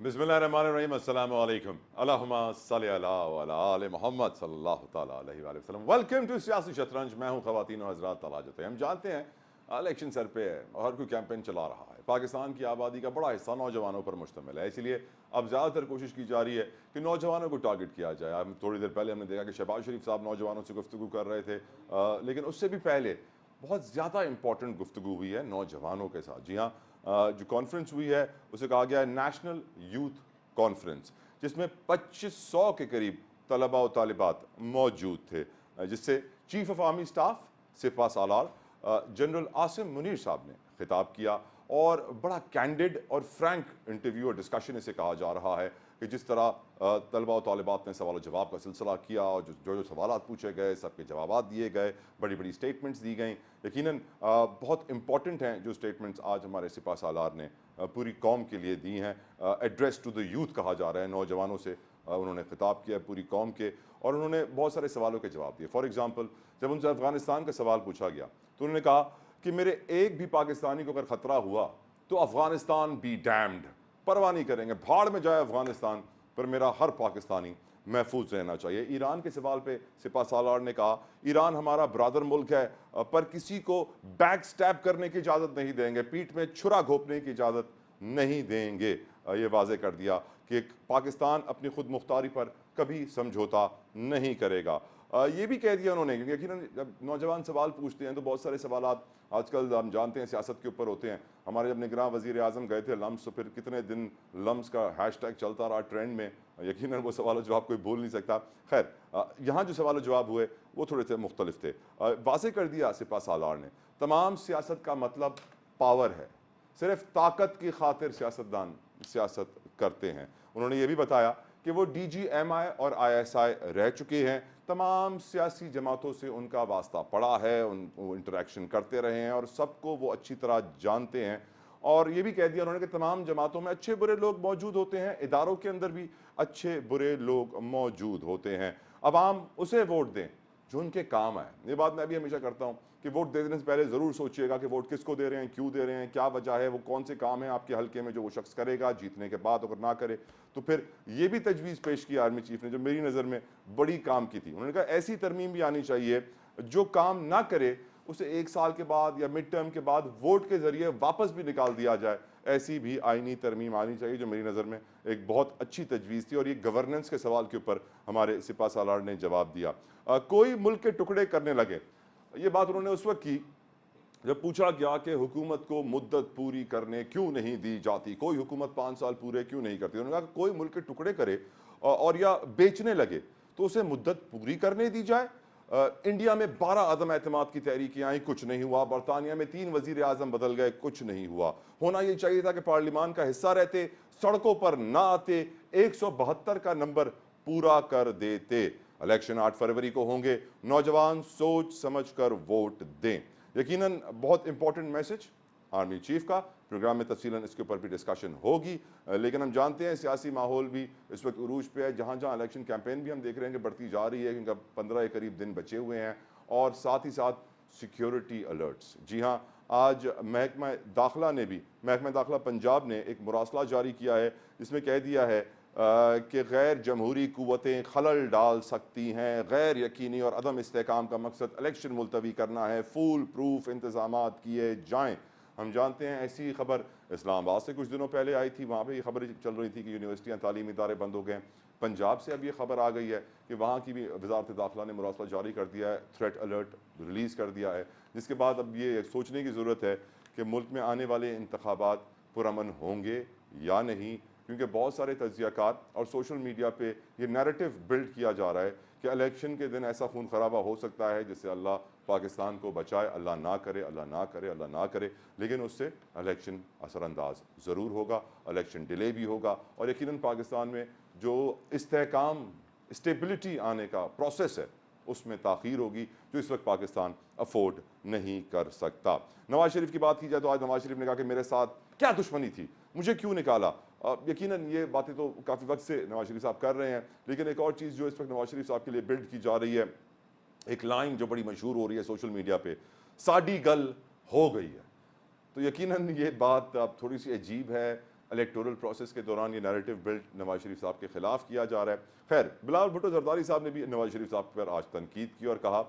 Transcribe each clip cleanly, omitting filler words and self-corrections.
बिस्मिल्लाहिर्रहमानिर्रहीम अस्सलामु अलैकुम अल्लाहुम्मा सल्लि अला व अला आले मोहम्मद सल्लल्लाहु तआला अलैहि वसल्लम। वेलकम टू सियासी शतरंज। मैं हूं ख़वातीन और हज़रात तलाजत। हम जानते हैं इलेक्शन सर पे है और हर कोई कैंपेन चला रहा है। पाकिस्तान की आबादी का बड़ा हिस्सा नौजवानों पर मुश्तमिल है, इसलिए अब ज़्यादातर कोशिश की जा रही है कि नौजवानों को टारगेट किया जाए। अब थोड़ी देर पहले हमने देखा कि शहबाज शरीफ साहब नौजवानों से गुफ्तगू कर रहे थे, लेकिन उससे भी पहले बहुत ज़्यादा इंपॉर्टेंट गुफ्तगू हुई है नौजवानों के साथ। जी हाँ, जो कॉन्फ्रेंस हुई है उसे कहा गया है नेशनल यूथ कॉन्फ्रेंस, जिसमें 2500 के करीब तलबा और तालिबात मौजूद थे, जिससे चीफ ऑफ आर्मी स्टाफ सिपा सालार जनरल आसिम मुनीर साहब ने खिताब किया और बड़ा कैंडिड और फ्रैंक इंटरव्यू और डिस्कशन इसे कहा जा रहा है कि जिस तरह तलबा और तालिबात ने सवाल जवाब का सिलसिला किया और जो सवाल पूछे गए सबके जवाब दिए गए, बड़ी बड़ी स्टेटमेंट्स दी गई। यकीनन बहुत इंपॉर्टेंट हैं जो स्टेटमेंट्स आज हमारे सिपा सालार ने पूरी कौम के लिए दी हैं। एड्रेस टू द यूथ कहा जा रहा है, नौजवानों से उन्होंने खिताब किया पूरी कौम के, और उन्होंने बहुत सारे सवालों के जवाब दिए। फॉर एग्जांपल, जब उनसे अफ़गानिस्तान का सवाल पूछा गया तो उन्होंने कहा कि मेरे एक भी पाकिस्तानी को अगर ख़तरा हुआ तो अफ़गानिस्तान बी डैम्ड, परवाह नहीं करेंगे, भाड़ में जाए अफ़गानिस्तान, पर मेरा हर पाकिस्तानी महफूज रहना चाहिए। ईरान के सवाल पे सिपा सालार ने कहा ईरान हमारा ब्रादर मुल्क है, पर किसी को बैक स्टैब करने की इजाज़त नहीं देंगे, पीठ में छुरा घोंपने की इजाज़त नहीं देंगे। ये वाजे कर दिया कि पाकिस्तान अपनी खुद मुख्तारी पर कभी समझौता नहीं करेगा। ये भी कह दिया उन्होंने, क्योंकि यकीनन जब नौजवान सवाल पूछते हैं तो बहुत सारे सवाल आजकल हम जानते हैं सियासत के ऊपर होते हैं। हमारे जब निगरान वज़ीर आज़म गए थे लम्स, तो फिर कितने दिन लम्स का हैशटैग चलता रहा ट्रेंड में, यकीनन वो सवाल जवाब कोई भूल नहीं सकता। खैर, यहाँ जो सवाल जवाब हुए वो थोड़े से मुख्तलिफ थे। वाज़े कर दिया सिपा सालार ने, तमाम सियासत का मतलब पावर है, सिर्फ ताकत की खातिर सियासतदान सियासत करते हैं। उन्होंने ये भी बताया कि वो DGMI और ISI रह चुके हैं, तमाम सियासी जमातों से उनका वास्ता पड़ा है, वो इंटरेक्शन करते रहे हैं और सबको वो अच्छी तरह जानते हैं। और ये भी कह दिया उन्होंने कि तमाम जमातों में अच्छे बुरे लोग मौजूद होते हैं, इदारों के अंदर भी अच्छे बुरे लोग मौजूद होते हैं। अवाम उसे वोट दें जो उनके काम आए। ये बात मैं भी हमेशा करता हूँ कि वोट देने से पहले ज़रूर सोचिएगा कि वोट किसको दे रहे हैं, क्यों दे रहे हैं, क्या वजह है, वो कौन से काम है आपके हल्के में जो वो शख्स करेगा। जीतने के बाद अगर ना करे तो फिर ये भी तजवीज़ पेश की आर्मी चीफ ने, जो मेरी नज़र में बड़ी काम की थी। उन्होंने कहा ऐसी तरमीम भी आनी चाहिए जो काम ना करे उसे 1 साल के बाद या मिड टर्म के बाद वोट के ज़रिए वापस भी निकाल दिया जाए। ऐसी भी आइनी तरमीम आनी चाहिए, जो मेरी नज़र में एक बहुत अच्छी तजवीज़ थी। और ये गवर्नेंस के सवाल के ऊपर हमारे सिपा सालार ने जवाब दिया। कोई मुल्क के टुकड़े करने लगे, ये बात उन्होंने उस वक्त की जब पूछा गया कि हुकूमत को मुद्दत पूरी करने क्यों नहीं दी जाती, कोई हुकूमत 5 साल पूरे क्यों नहीं करती। उन्होंने कहा कोई मुल्क के टुकड़े करे और या बेचने लगे तो उसे मुद्दत पूरी करने दी जाए। इंडिया में 12 अदम एतमाद की तहरीकें आई, कुछ नहीं हुआ। बरतानिया में 3 वजीर आजम बदल गए, कुछ नहीं हुआ। होना ये चाहिए था कि पार्लियामान का हिस्सा रहते, सड़कों पर ना आते, 172 का नंबर पूरा कर देते। इलेक्शन 8 फरवरी को होंगे, नौजवान सोच समझ कर वोट दें। यकीनन बहुत इंपॉर्टेंट मैसेज आर्मी चीफ का। प्रोग्राम में तफसीलन इसके ऊपर भी डिस्कशन होगी, लेकिन हम जानते हैं सियासी माहौल भी इस वक्त उरूज पे है। जहाँ जहाँ इलेक्शन कैंपेन भी हम देख रहे हैं कि बढ़ती जा रही है, क्योंकि 15 के करीब दिन बचे हुए हैं। और साथ ही साथ सिक्योरिटी अलर्ट्स। जी हाँ, आज महकमा दाखिला पंजाब ने एक मुरासला जारी किया है, जिसमें कह दिया है कि गैर जमहूरी कुव्वतें खलल डाल सकती हैं। गैर यकीनी और अदम इस्तेहकाम का मकसद इलेक्शन मुलतवी करना है, फूल प्रूफ इंतजाम किए जाएँ। हम जानते हैं ऐसी खबर इस्लामाबाद से कुछ दिनों पहले आई थी, वहाँ पे ये खबर चल रही थी कि यूनिवर्सिटियाँ तालीमी इदारे बंद हो गए। पंजाब से अब ये खबर आ गई है कि वहाँ की भी वजारत दाखिला ने मुरासला जारी कर दिया है, थ्रेट अलर्ट रिलीज़ कर दिया है। जिसके बाद अब ये सोचने की ज़रूरत है कि मुल्क में आने वाले इंतखाबात पुरअमन होंगे या नहीं, क्योंकि बहुत सारे तज्ज़ियाकार और सोशल मीडिया पे ये नैरेटिव बिल्ड किया जा रहा है कि इलेक्शन के दिन ऐसा खून खराबा हो सकता है जिससे अल्लाह पाकिस्तान को बचाए। अल्लाह ना करे, अल्लाह ना करे, अल्लाह ना करे, लेकिन उससे इलेक्शन असरअंदाज ज़रूर होगा, इलेक्शन डिले भी होगा। और यकीनन पाकिस्तान में जो इस्तेहकाम स्टेबिलिटी आने का प्रोसेस है उसमें ताख़ीर होगी, जो इस वक्त पाकिस्तान अफोर्ड नहीं कर सकता। नवाज शरीफ की बात की जाए तो आज नवाज शरीफ ने कहा कि मेरे साथ क्या दुश्मनी थी, मुझे क्यों निकाला। यकीनन ये बातें तो काफ़ी वक्त से नवाज शरीफ साहब कर रहे हैं, लेकिन एक और चीज़ जो इस वक्त नवाज शरीफ साहब के लिए बिल्ड की जा रही है, एक लाइन जो बड़ी मशहूर हो रही है सोशल मीडिया पे, साडी गल हो गई है। तो यकीनन ये बात अब थोड़ी सी अजीब है, इलेक्टोरल प्रोसेस के दौरान ये नैरेटिव बिल्ड नवाज शरीफ साहब के खिलाफ किया जा रहा है। खैर, बिलावल भुट्टो जरदारी साहब ने भी नवाज शरीफ साहब पर आज तनकीद की और कहा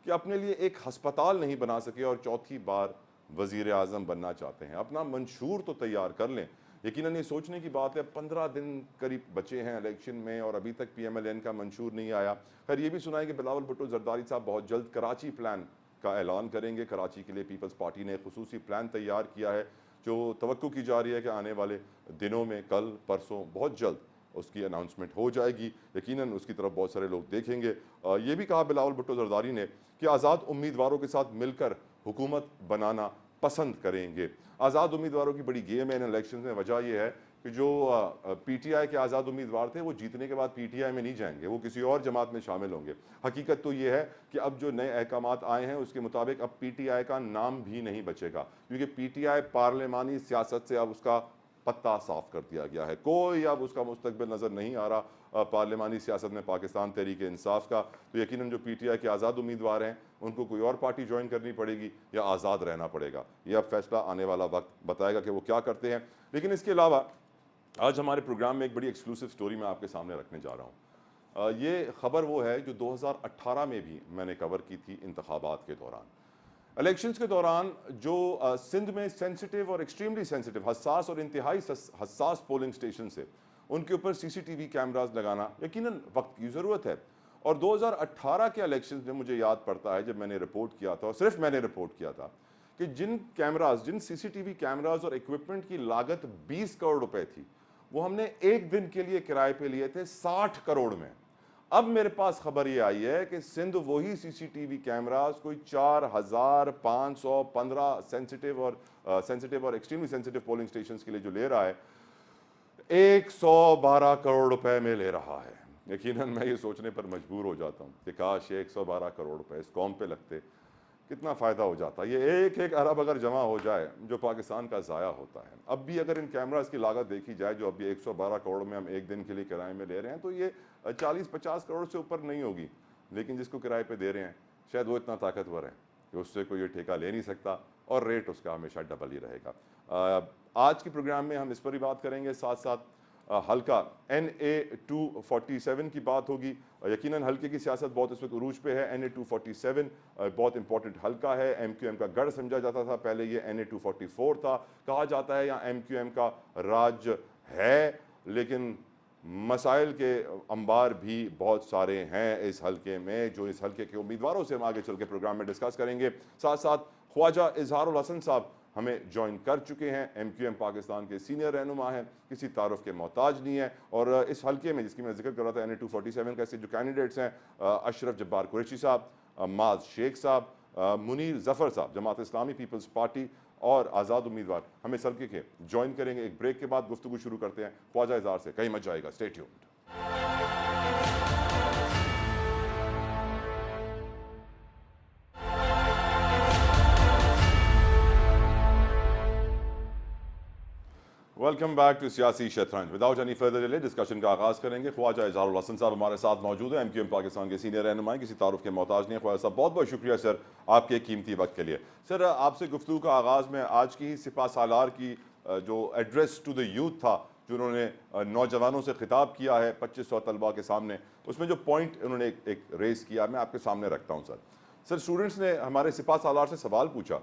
कि अपने लिए एक हस्पताल नहीं बना सके और चौथी बार वज़ीर आज़म बनना चाहते हैं। अपना मंशूर तो तैयार कर लें। यकीनन ये सोचने की बात है, 15 दिन करीब बचे हैं इलेक्शन में और अभी तक PMLN का मंशूर नहीं आया। खैर, ये भी सुना है कि बिलावल भुट्टो जरदारी साहब बहुत जल्द कराची प्लान का ऐलान करेंगे। कराची के लिए पीपल्स पार्टी ने खुसूसी प्लान तैयार किया है, जो तवक्को की जा रही है कि आने वाले दिनों में, कल परसों बहुत जल्द उसकी अनाउंसमेंट हो जाएगी। यकीनन उसकी तरफ बहुत सारे लोग देखेंगे। ये भी कहा बिलावल भुट्टो जरदारी ने कि आज़ाद उम्मीदवारों के साथ मिलकर हुकूमत बनाना पसंद करेंगे। आज़ाद उम्मीदवारों की बड़ी गेम है इन इलेक्शन में। वजह यह है कि जो PTI के आज़ाद उम्मीदवार थे वो जीतने के बाद PTI में नहीं जाएंगे, वो किसी और जमात में शामिल होंगे। हकीकत तो ये है कि अब जो नए अहकामात आए हैं उसके मुताबिक अब PTI का नाम भी नहीं बचेगा, क्योंकि PTI पार्लिमानी सियासत से अब उसका पत्ता साफ कर दिया गया है। कोई अब उसका मुस्तकबिल नज़र नहीं आ रहा पार्लिमानी सियासत में पाकिस्तान तहरीक इंसाफ का। तो यकीनन जो PTI के आज़ाद उम्मीदवार हैं उनको कोई और पार्टी ज्वाइन करनी पड़ेगी या आज़ाद रहना पड़ेगा। यह अब फैसला आने वाला वक्त बताएगा कि वो क्या करते हैं। लेकिन इसके अलावा आज हमारे प्रोग्राम में एक बड़ी एक्सक्लूसिव स्टोरी मैं आपके सामने रखने जा रहा हूँ। ये खबर वो है जो 2018 में भी मैंने कवर की थी इंतखाबात के दौरान। इलेक्शंस के दौरान जो सिंध में सेंसिटिव और एक्सट्रीमली सेंसिटिव, हसास और इंतहाई हसास पोलिंग स्टेशन से उनके ऊपर CCTV कैमरास लगाना यकीनन वक्त की ज़रूरत है। और 2018 के इलेक्शंस में मुझे याद पड़ता है जब मैंने रिपोर्ट किया था, और सिर्फ मैंने रिपोर्ट किया था, कि जिन CCTV कैमरास और इक्विपमेंट की लागत 20 करोड़ रुपए थी, वो हमने एक दिन के लिए किराए पे लिए थे 60 करोड़ में। अब मेरे पास खबर ये आई है कि सिंध वही CCTV कैमरास कोई 4515 सेंसिटिव और एक्सट्रीमली सेंसिटिव पोलिंग स्टेशन के लिए जो ले रहा है, 112 करोड़ रुपए में ले रहा है। यकीनन मैं ये सोचने पर मजबूर हो जाता हूँ कि काश ये 112 करोड़ रुपए इस कौम पे लगते, कितना फ़ायदा हो जाता। ये एक अरब अगर जमा हो जाए जो पाकिस्तान का ज़ाया होता है। अब भी अगर इन कैमरास की लागत देखी जाए जो अभी 112 करोड़ में हम एक दिन के लिए किराए में ले रहे हैं, तो ये 40-50 करोड़ से ऊपर नहीं होगी। लेकिन जिसको किराए पे दे रहे हैं शायद वो इतना ताकतवर है कि उससे कोई ये ठेका ले नहीं सकता और रेट उसका हमेशा डबल ही रहेगा। आज के प्रोग्राम में हम इस पर ही बात करेंगे, साथ साथ हल्का NA-247 की बात होगी। यकीनन हल्के की सियासत बहुत इस वक्त उरूज पे है। NA-247 बहुत इंपॉर्टेंट हल्का है। MQM का गढ़ समझा जाता था, पहले ये NA-244 था। कहा जाता है यहाँ MQM का राज है, लेकिन मसाइल के अंबार भी बहुत सारे हैं इस हल्के में, जो इस हल्के के उम्मीदवारों से हम आगे चल के प्रोग्राम में डिस्कस करेंगे। साथ साथ ख्वाजा इजहारुल हसन साहब हमें ज्वाइन कर चुके हैं। MQM पाकिस्तान के सीनियर रहनुमा हैं, किसी तारुफ के मोहताज नहीं है। और इस हल्के में जिसकी मैं जिक्र कर रहा था NA-247 का, ऐसे जो कैंडिडेट्स हैं, अशरफ जब्बार कुरैशी साहब, माज शेख साहब, मुनीर जफ़र साहब जमात इस्लामी पीपल्स पार्टी और आज़ाद उम्मीदवार हमें इस हल्के के ज्वाइन करेंगे। एक ब्रेक के बाद गुफ्तगू शुरू करते हैं ख्वाजा इजहार से, कहीं मत जाएगा, stay tuned. Welcome back to सियासी शतरंज। Without any further delay discussion का आगाज करेंगे। ख्वाजा इजहारुल हसन साहब हमारे साथ मौजूद है। MQM पाकिस्तान के सीनियर रहनुमा, किसी तारुफ के मोहताज नहीं है। ख्वाजा साहब बहुत बहुत शुक्रिया सर आपके कीमती वक्त के लिए। सर आपसे गुफ्तगू का आगाज़ में आज की ही सिपा सालार की जो एड्रेस टू द यूथ था, जो उन्होंने नौजवानों से खिताब किया है 2500 तलबा के सामने, उसमें जो पॉइंट उन्होंने एक रेस किया मैं आपके सामने रखता हूँ। सर स्टूडेंट्स ने हमारे सिपा सालार से सवाल पूछा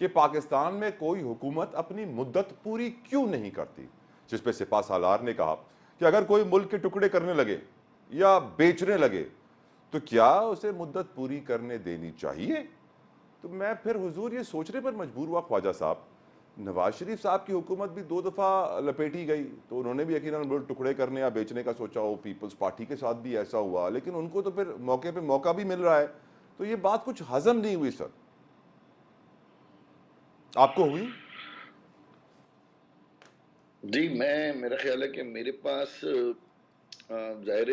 कि पाकिस्तान में कोई हुकूमत अपनी मुद्दत पूरी क्यों नहीं करती, जिस पे सिपा सालार ने कहा कि अगर कोई मुल्क के टुकड़े करने लगे या बेचने लगे तो क्या उसे मुद्दत पूरी करने देनी चाहिए। तो मैं फिर हुजूर ये सोचने पर मजबूर हुआ ख्वाजा साहब, नवाज शरीफ साहब की हुकूमत भी 2 दफ़ा लपेटी गई तो उन्होंने भी यकीनन मुल्क टुकड़े करने या बेचने का सोचा हो। पीपल्स पार्टी के साथ भी ऐसा हुआ, लेकिन उनको तो फिर मौके पे मौका भी मिल रहा है। तो ये बात कुछ हजम नहीं हुई सर, आपको हुई? जी, मेरा ख्याल है कि मेरे पास ज़ाहिर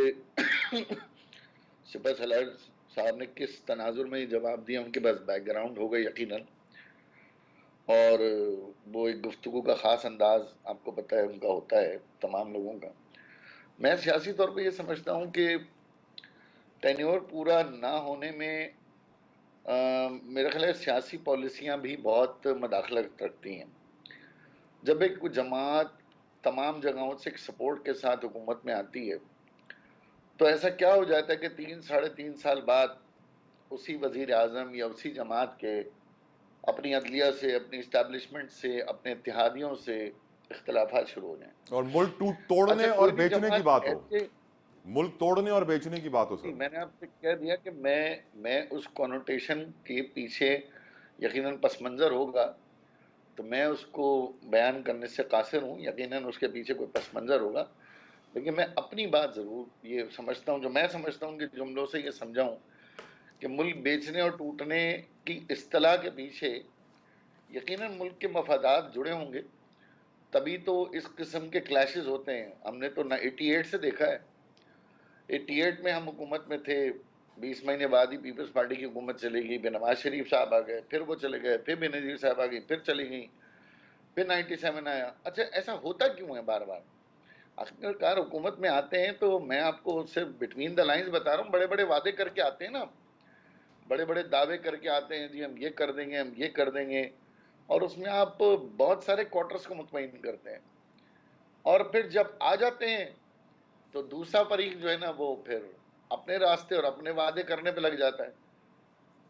सिपा सलार साहब ने किस तनाजुर में ये जवाब दिया, उनके पास बैकग्राउंड होगा यकीनन, और वो एक गुफ्तगू का ख़ास अंदाज आपको पता है उनका होता है तमाम लोगों का। मैं सियासी तौर पे ये समझता हूँ कि टेन्योर पूरा ना होने में मेरा ख्याल है सियासी पॉलिसियाँ भी बहुत मदाखलत रखती हैं। जब एक जमात तमाम जगहों से एक सपोर्ट के साथ हुकूमत में आती है, तो ऐसा क्या हो जाता है कि 3 साढ़े 3 साल बाद उसी वजीर आजम या उसी जमात के अपनी अदलिया से, अपनी इस्टेब्लिशमेंट से, अपने इत्तेहादियों से इख्तलाफात शुरू हो जाएं। और मुल्क तोड़ने अच्छा, और कोई भी बेचने की जमात बात हो, ऐसे, मुल्क तोड़ने और बेचने की बात हो जी, सर। मैंने आपसे कह दिया कि मैं उस कॉनोटेशन के पीछे यकीनन पस मंज़र होगा, तो मैं उसको बयान करने से कासिर हूँ, यकीनन उसके पीछे कोई पस मंज़र होगा। लेकिन मैं अपनी बात ज़रूर ये समझता हूँ, जो मैं समझता हूँ कि जुमलों से ये समझाऊँ कि मुल्क बेचने और टूटने की इस्तिलाह के पीछे यकीनन मुल्क के मफादात जुड़े होंगे, तभी तो इस किस्म के क्लैशेज़ होते हैं। हमने तो 88 से देखा है, 88 में हम हुकूमत में थे, 20 महीने बाद ही पीपल्स पार्टी की हुकूमत चली गई, फिर नवाज शरीफ साहब आ गए, फिर वो चले गए, फिर बेनजीर साहब आ गई, फिर चली गई, फिर 97 आया। अच्छा, ऐसा होता क्यों है बार बार? आखिरकार हुकूमत में आते हैं तो मैं आपको सिर्फ बिटवीन द लाइंस बता रहा हूँ, बड़े बड़े वादे करके आते हैं ना, बड़े बड़े दावे करके आते हैं, जी हम ये कर देंगे, हम ये कर देंगे, और उसमें आप बहुत सारे क्वार्टर्स को मुतमईन करते हैं, और फिर जब आ जाते हैं तो दूसरा फरीक जो है ना, वो फिर अपने रास्ते और अपने वादे करने पे लग जाता है।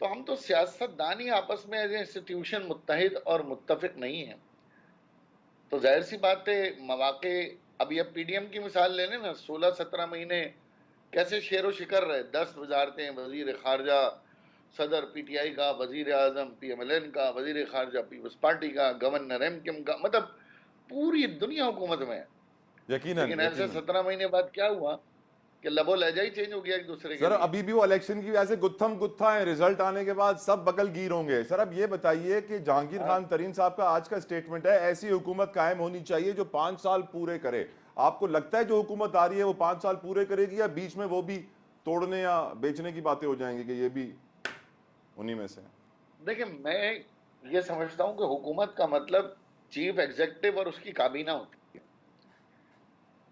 तो हम तो सियासतदान ही आपस में एज इंस्टीट्यूशन मुत्तहिद और मुत्तफिक नहीं है। तो जाहिर सी बात है, मौके, अभी अब पीडीएम की मिसाल ले लें ना, 16-17 महीने कैसे शेरो शिकर रहे, 10 वजारतें, वजीर खारजा सदर पीटीआई का, वजीर आजम पीएमएलएन का, वजीर खारजा पीपल्स पार्टी का, गवर्नर एमकेएम का, मतलब पूरी दुनिया हुकूमत में है। यकीनन लेकिन ऐसे यकीनन 17 महीने बाद क्या हुआ कि लबो लहजा ही चेंज हो गया एक दूसरे के सर, लिए। अभी भी वो इलेक्शन की वजह से गुत्थम गुत्था है, रिजल्ट आने के बाद सब बगल गिर होंगे। सर अब ये बताइए कि जहांगीर हाँ, खान तरीन साहब का आज का स्टेटमेंट है, ऐसी हुकूमत कायम होनी चाहिए जो 5 साल पूरे करे। आपको लगता है जो हुकूमत आ रही है वो 5 साल पूरे करेगी, या बीच में वो भी तोड़ने या बेचने की बातें हो जाएंगी कि ये भी उन्हीं में से है? देखिए, मैं ये समझता हूँ कि हुकूमत का मतलब चीफ एग्जीक्यूटिव और उसकी काबीना होती है।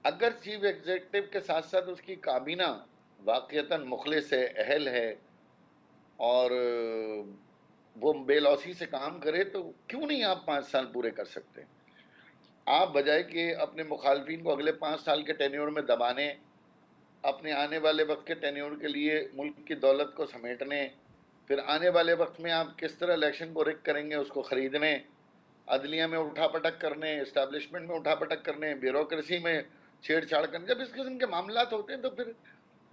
अगर चीफ एग्जीक्यूटिव के साथ साथ उसकी काबीना वाकईतन मुखलिस है, अहल है, और वो बेलौसी से काम करे, तो क्यों नहीं आप 5 साल पूरे कर सकते? आप बजाय कि अपने मुखालफिन को अगले 5 साल के टेन्योर में दबाने, अपने आने वाले वक्त के टेन्योर के लिए मुल्क की दौलत को समेटने, फिर आने वाले वक्त में आप किस तरह इलेक्शन को रिक करेंगे उसको खरीदने, अदलिया में उठापटक करने, इस्टेब्लिशमेंट में उठापटक करने, ब्यूरोक्रेसी में छेड़छाड़ करने, जब इस किस्म के मामला होते हैं तो फिर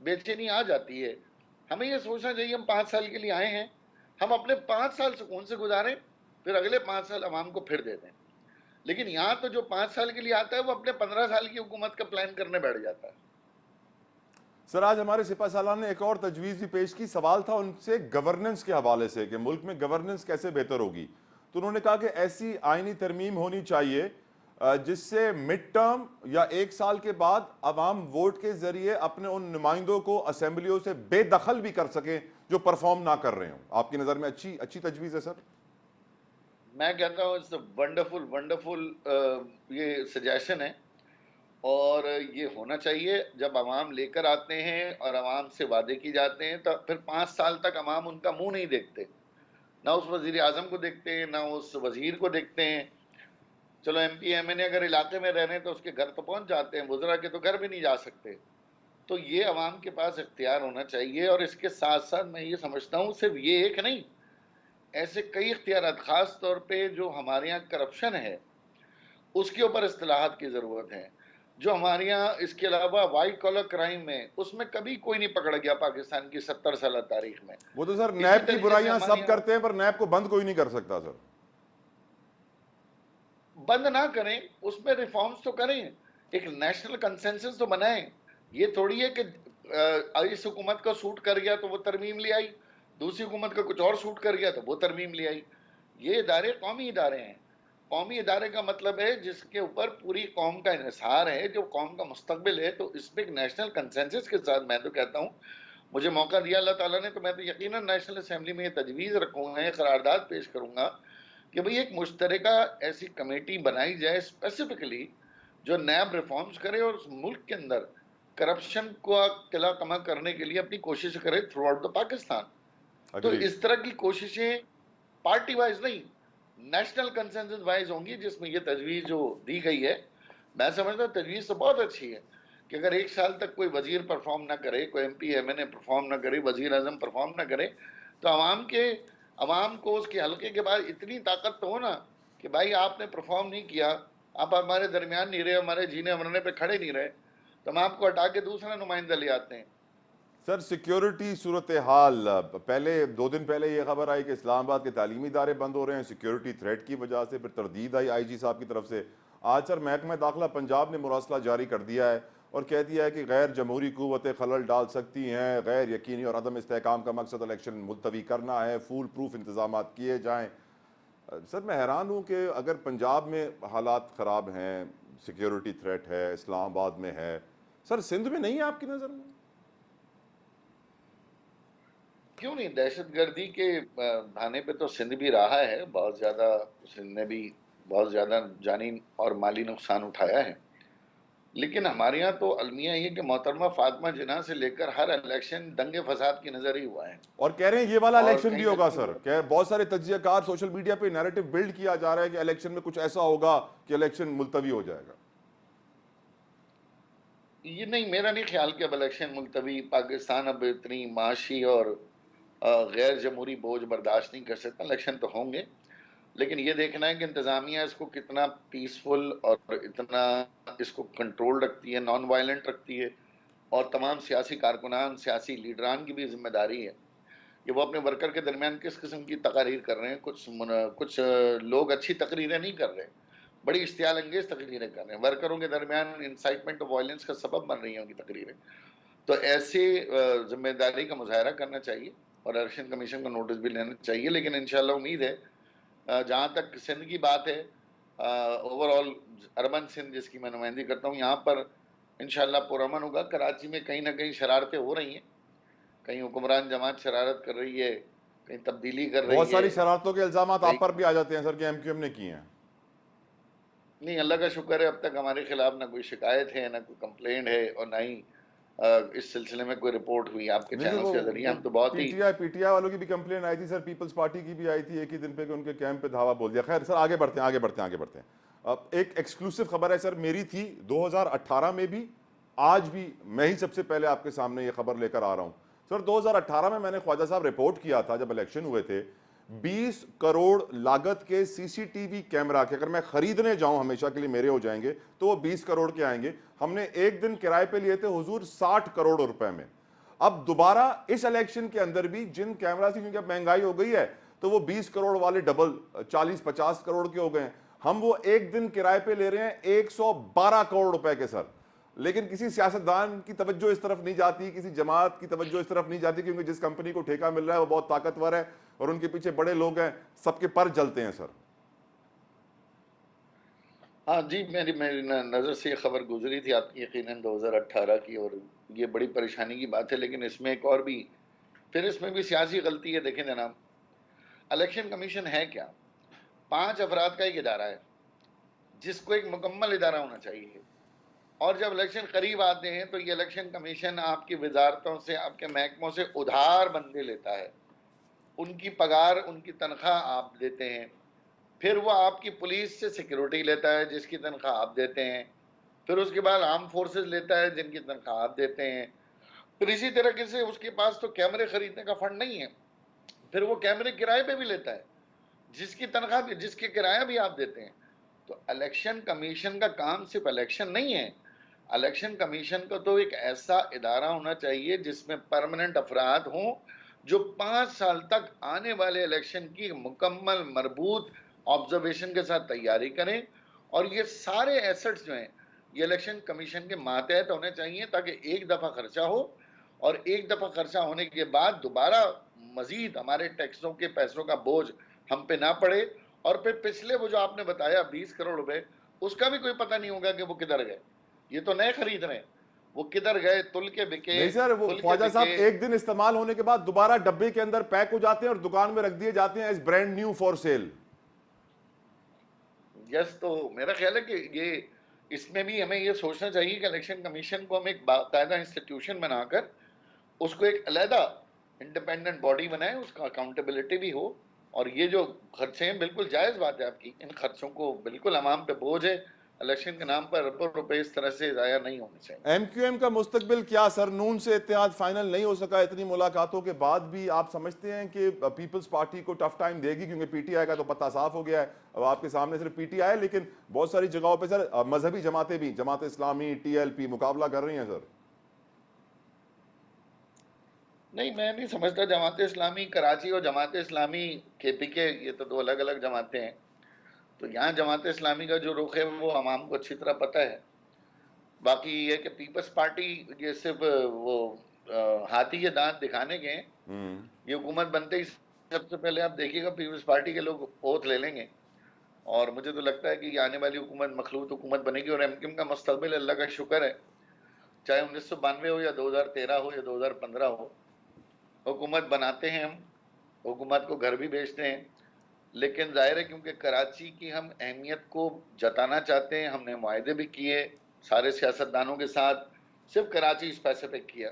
बेचैनी आ जाती है। हमें ये सोचना चाहिए हम 5 साल के लिए आए हैं, हम अपने 5 साल सुकून से गुजारें, फिर अगले 5 साल अवाम को फिर दे दें। लेकिन यहाँ तो जो 5 साल के लिए आता है वो अपने 15 साल की हुकूमत का प्लान करने बैठ जाता है। सर आज हमारे सिपा सालान ने एक और तजवीज़ भी पेश की। सवाल था उनसे गवर्नेंस के हवाले से कि मुल्क में गवर्नेंस कैसे बेहतर होगी। तो उन्होंने कहा कि ऐसी आईनी तरमीम होनी चाहिए जिससे मिड टर्म या 1 साल के बाद अवाम वोट के जरिए अपने उन नुमाइंदों को असेंबलियों से बेदखल भी कर सकें जो परफॉर्म ना कर रहे हों। आपकी नज़र में अच्छी अच्छी तजवीज़ है सर? मैं कहता हूँ इट्स वंडरफुल वंडरफुल ये सजेशन है, और ये होना चाहिए। जब अवाम लेकर आते हैं और अवाम से वादे की जाते हैं तो फिर 5 साल तक अवाम उनका मुंह नहीं देखते, ना उस वजीर आजम को देखते हैं, ना उस वजीर को देखते हैं। चलो एमपी एमएनए अगर इलाके में रह रहे हैं तो उसके घर तो पहुंच जाते हैं, वज़रा के तो घर भी नहीं जा सकते। तो ये अवाम के पास इख्तियार होना चाहिए, और इसके साथ साथ मैं ये समझता हूँ सिर्फ ये एक नहीं, ऐसे कई इख्तियार, खास तौर पे जो हमारे यहाँ करप्शन है उसके ऊपर इस्तिलाहात की ज़रूरत है। जो हमारे यहाँ इसके अलावा वाइट कॉलर क्राइम में, उसमें कभी कोई नहीं पकड़ गया पाकिस्तान की 70 साल तारीख में। वो तो सर इसी नैब की तरीके से बुराइयां हमारे सब यहाँ करते हैं, पर नैब को बंद कोई नहीं कर सकता सर। बंद ना करें, उसमें रिफॉर्म्स तो करें, एक नेशनल कंसेंसस तो बनाएं। ये थोड़ी है कि इस हुकूमत को सूट कर गया तो वो तरमीम ले आई, दूसरी हुकूमत का कुछ और सूट कर गया तो वो तरमीम ले आई। ये इदारे कौमी इदारे हैं। कौमी इदारे का मतलब है जिसके ऊपर पूरी कौम का इन्हिसार है, जो कौम का मुस्तकबिल है। तो इस पर नेशनल कंसेंसस के साथ मैं तो कहता हूँ, मुझे मौका दिया अल्लाह ताला ने, तो मैं तो यकीनन नेशनल असेंबली में ये तजवीज़ रखूँगा, करारदाद पेश करूँगा कि भाई एक मुश्तरका ऐसी कमेटी बनाई जाए स्पेसिफिकली जो नैब रिफॉर्म्स करे और उस मुल्क के अंदर करप्शन को किला कमा करने के लिए अपनी कोशिश करे थ्रू आउट द पाकिस्तान। तो अग्री। इस तरह की कोशिशें पार्टी वाइज नहीं, नेशनल कंसेंसस वाइज होंगी, जिसमें ये तजवीज़ जो दी गई है मैं समझता हूँ तजवीज़ तो बहुत अच्छी है कि अगर 1 साल तक कोई वज़ीर परफ़ॉर्म ना करे, कोई एमपी, एमएनए परफ़ॉर्म ना करे, वज़ीर-ए-आज़म परफ़ॉर्म ना करे, तो अवाम को उसके हलके के बाद इतनी ताकत तो हो ना कि भाई आपने परफ़ॉर्म नहीं किया, आप हमारे दरमियान नहीं रहे, हमारे जीने-मरने पे खड़े नहीं रहे, तो हम आपको हटा के दूसरा नुमाइंदा ले आते हैं। सर सिक्योरिटी सूरत हाल, पहले 2 दिन पहले ये खबर आई कि इस्लामाबाद के तालीमी इदारे बंद हो रहे हैं सिक्योरिटी थ्रेट की वजह से, फिर तरदीद आई आईजी साहब की तरफ से। आज सर महकमा दाखिला पंजाब ने मुरासला जारी कर दिया है और कह दिया है कि गैर जमहूरी कुव्वतें खलल डाल सकती हैं, गैर यकीनी और अदम इस्तेहकाम का मकसद इलेक्शन मुलतवी करना है, फूल प्रूफ इंतजाम किए जाएँ। सर मैं हैरान हूँ कि अगर पंजाब में हालात ख़राब हैं, सिक्योरिटी थ्रेट है, इस्लामाबाद में है, सर सिंध में नहीं है आपकी नज़र में? क्यों नहीं, दहशतगर्दी के बहाने पे तो सिंध भी रहा है बहुत ज़्यादा। सिंध ने भी बहुत ज़्यादा जानी और माली नुकसान उठाया है, लेकिन हमारे यहाँ तो अलमिया ये कि मोहतरमा फातिमा जिन्ना से लेकर हर इलेक्शन दंगे फसाद की नज़र ही हुआ है। और कह रहे हैं ये वाला और इलेक्शन भी कहीं ना होगा कहीं सर, कह बहुत सारे तज्जियाकार सोशल मीडिया पे नैरेटिव बिल्ड किया जा रहा है कि इलेक्शन में कुछ ऐसा होगा कि इलेक्शन मुलतवी हो जाएगा। ये नहीं, मेरा नहीं ख्याल कि अब इलेक्शन मुलतवी, पाकिस्तान अब इतनी माशी और गैर जमहूरी बोझ बर्दाश्त नहीं कर सकता। इलेक्शन तो होंगे, लेकिन ये देखना है कि इंतजामिया इसको कितना पीसफुल और इतना इसको कंट्रोल रखती है, नॉन वायलेंट रखती है। और तमाम सियासी कारकुनान, सियासी लीडरान की भी जिम्मेदारी है कि वो अपने वर्कर के दरमियान किस किस्म की तकारीर कर रहे हैं। कुछ लोग अच्छी तकरीरें नहीं कर रहे, बड़ी इश्तियाल अंगेज तकरीरें कर रहे हैं, वर्करों के दरमियान इंसाइटमेंट ऑफ वायलेंस का सबब बन रही हैं उनकी तकरीरें। तो ऐसे जिम्मेदारी का मुजाहरा करना चाहिए और इलेक्शन कमीशन को नोटिस भी लेना चाहिए। लेकिन इंशाल्लाह उम्मीद है, जहाँ तक सिंध की बात है, ओवरऑल अर्बन सिंध जिसकी मैं नुमाइंदगी करता हूँ, यहाँ पर इंशाल्लाह पुरअमन होगा। कराची में कहीं ना कहीं शरारतें हो रही हैं, कहीं हुक्मरान जमात शरारत कर रही है, कहीं तब्दीली कर रही बहुत है, सारी शरारतों के इल्जाम आप कहीं पर भी आ जाते हैं सर कि एमक्यूएम ने किए हैं। नहीं। अल्लाह का शुक्र है, अब तक हमारे खिलाफ ना कोई शिकायत है, ना कोई कंप्लेंट है, और ना ही इस सिलसिले में कोई रिपोर्ट हुई आपके नहीं सर, चैनल के जरिए। वो हम तो बहुत ही पीटीआई वालों की भी कंप्लेन आई थी सर, पीपल्स पार्टी की भी आई थी एक ही दिन पे कि उनके कैंप पे धावा बोल दिया। खैर सर आगे बढ़ते हैं, आगे बढ़ते हैं, आगे बढ़ते हैं। अब एक एक्सक्लूसिव खबर है सर, मेरी थी 2018 में भी, आज भी मैं ही सबसे पहले आपके सामने ये खबर लेकर आ रहा हूं। सर 2018 में मैंने ख्वाजा साहब रिपोर्ट किया था जब इलेक्शन हुए थे, 20 करोड़ लागत के सीसीटीवी कैमरा के अगर मैं खरीदने जाऊं हमेशा के लिए मेरे हो जाएंगे तो वो 20 करोड़ के आएंगे। हमने एक दिन किराए पे लिए थे हुजूर 60 करोड़ रुपए में। अब दोबारा इस इलेक्शन के अंदर भी जिन कैमरा से, क्योंकि अब महंगाई हो गई है तो वो 20 करोड़ वाले डबल 40-50 करोड़ के हो गए हैं, हम वो एक दिन किराए पे ले रहे हैं 112 करोड़ रुपए के सर। लेकिन किसी सियासतदान की तवज्जो इस तरफ नहीं जाती, किसी जमात की तवज्जो इस तरफ नहीं जाती, क्योंकि जिस कंपनी को ठेका मिल रहा है वो बहुत ताकतवर है और उनके पीछे बड़े लोग हैं, सबके पर जलते हैं सर। हाँ जी, मेरी मेरी नज़र से ये खबर गुजरी थी आपकी यकीनन 2018 की, और ये बड़ी परेशानी की बात है। लेकिन इसमें एक और भी, फिर इसमें भी सियासी गलती है। देखें जनाब, इलेक्शन कमीशन है क्या? 5 अफराद का एक इदारा है जिसको एक मुकम्मल इदारा होना चाहिए। और जब इलेक्शन करीब आते हैं तो ये इलेक्शन कमीशन आपकी वजारतों से, आपके महकमों से उधार बंदे लेता है। उनकी पगार, उनकी तनख्वाह आप देते हैं। फिर वो आपकी पुलिस से सिक्योरिटी लेता है जिसकी तनख्वाह आप देते हैं। फिर उसके बाद आर्म फोर्सेस लेता है जिनकी तनख्वाह आप देते हैं। फिर इसी तरीके से उसके पास तो कैमरे खरीदने का फंड नहीं है, फिर वो कैमरे किराए पे भी लेता है जिसकी तनख्वाह भी, जिसके किराया भी आप देते हैं। तो इलेक्शन कमीशन का काम सिर्फ इलेक्शन नहीं है। इलेक्शन कमीशन को तो एक ऐसा इदारा होना चाहिए जिसमें परमानेंट अफराद हों जो 5 साल तक आने वाले इलेक्शन की मुकम्मल मरबूत ऑब्जर्वेशन के साथ तैयारी करें। और ये सारे एसेट्स जो हैं ये इलेक्शन कमीशन के मातहत होने चाहिए, ताकि एक दफ़ा खर्चा हो और एक दफ़ा खर्चा होने के बाद दोबारा मजीद हमारे टैक्सों के पैसों का बोझ हम पे ना पड़े। और फिर पिछले वो जो आपने बताया 20 करोड़ रुपए, उसका भी कोई पता नहीं होगा कि वो किधर गए। ये तो नए खरीद रहे हैं, वो किधर गए? तुल के बिके, नहीं सर, वो तुल के ख्वाजा साहब बिके। एक दिन इस्तेमाल होने के बाद दोबारा डब्बे के अंदर पैक हो जाते हैं और दुकान में रख दिए जाते हैं as brand new for sale. Yes, तो मेरा ख्याल है कि ये, इसमें भी हमें ये सोचना चाहिए कि इलेक्शन कमीशन को हम एक बाकायदा इंस्टीट्यूशन बनाकर उसको एक अलहदा इंडिपेंडेंट बॉडी बनाए, उसका अकाउंटेबिलिटी भी हो। और ये जो खर्चे हैं, बिल्कुल जायज़ बात है आपकी, इन खर्चों को बिल्कुल अवाम पे बोझ है, इलेक्शन के नाम पर अरबों रुपए इस तरह से जाया नहीं होने चाहिए। MQM का मुस्तकबिल क्या सर? नून से इत्तेहाद फाइनल नहीं हो सका, इतनी मुलाकातों के बाद भी आप समझते हैं कि पीपल्स पार्टी को टफ टाइम देगी? क्योंकि PTI का तो पत्ता साफ हो गया है, अब आपके सामने सिर्फ PTI है, लेकिन बहुत सारी जगहों पे सर मजहबी जमातें भी, जमात इस्लामी, TLP मुकाबला कर रही हैं सर। नहीं, मैं नहीं समझता जमात इस्लामी कराची और जमात इस्लामी KPK ये तो दो अलग अलग जमातें हैं। तो यहाँ जमात इस्लामी का जो रुख है वो अवाम को अच्छी तरह पता है। बाकी ये कि पीपल्स पार्टी ये सिर्फ वो हाथी के दांत दिखाने के हैं। ये हुकूमत बनते ही सबसे पहले आप देखिएगा पीपल्स पार्टी के लोग ओथ ले लेंगे, और मुझे तो लगता है कि आने वाली हुकूमत मखलूत हुकूमत बनेगी। और MQM का मुस्तकबिल अल्लाह का शुक्र है, चाहे 1992 हो या 2013 हो या 2015 हो, हुकूमत बनाते हैं हम, हुकूमत को घर भी भेजते हैं। लेकिन जाहिर है क्योंकि कराची की हम अहमियत को जताना चाहते हैं, हमने मुआहदे भी किए सारे सियासतदानों के साथ, सिर्फ कराची स्पेसिफिक किया।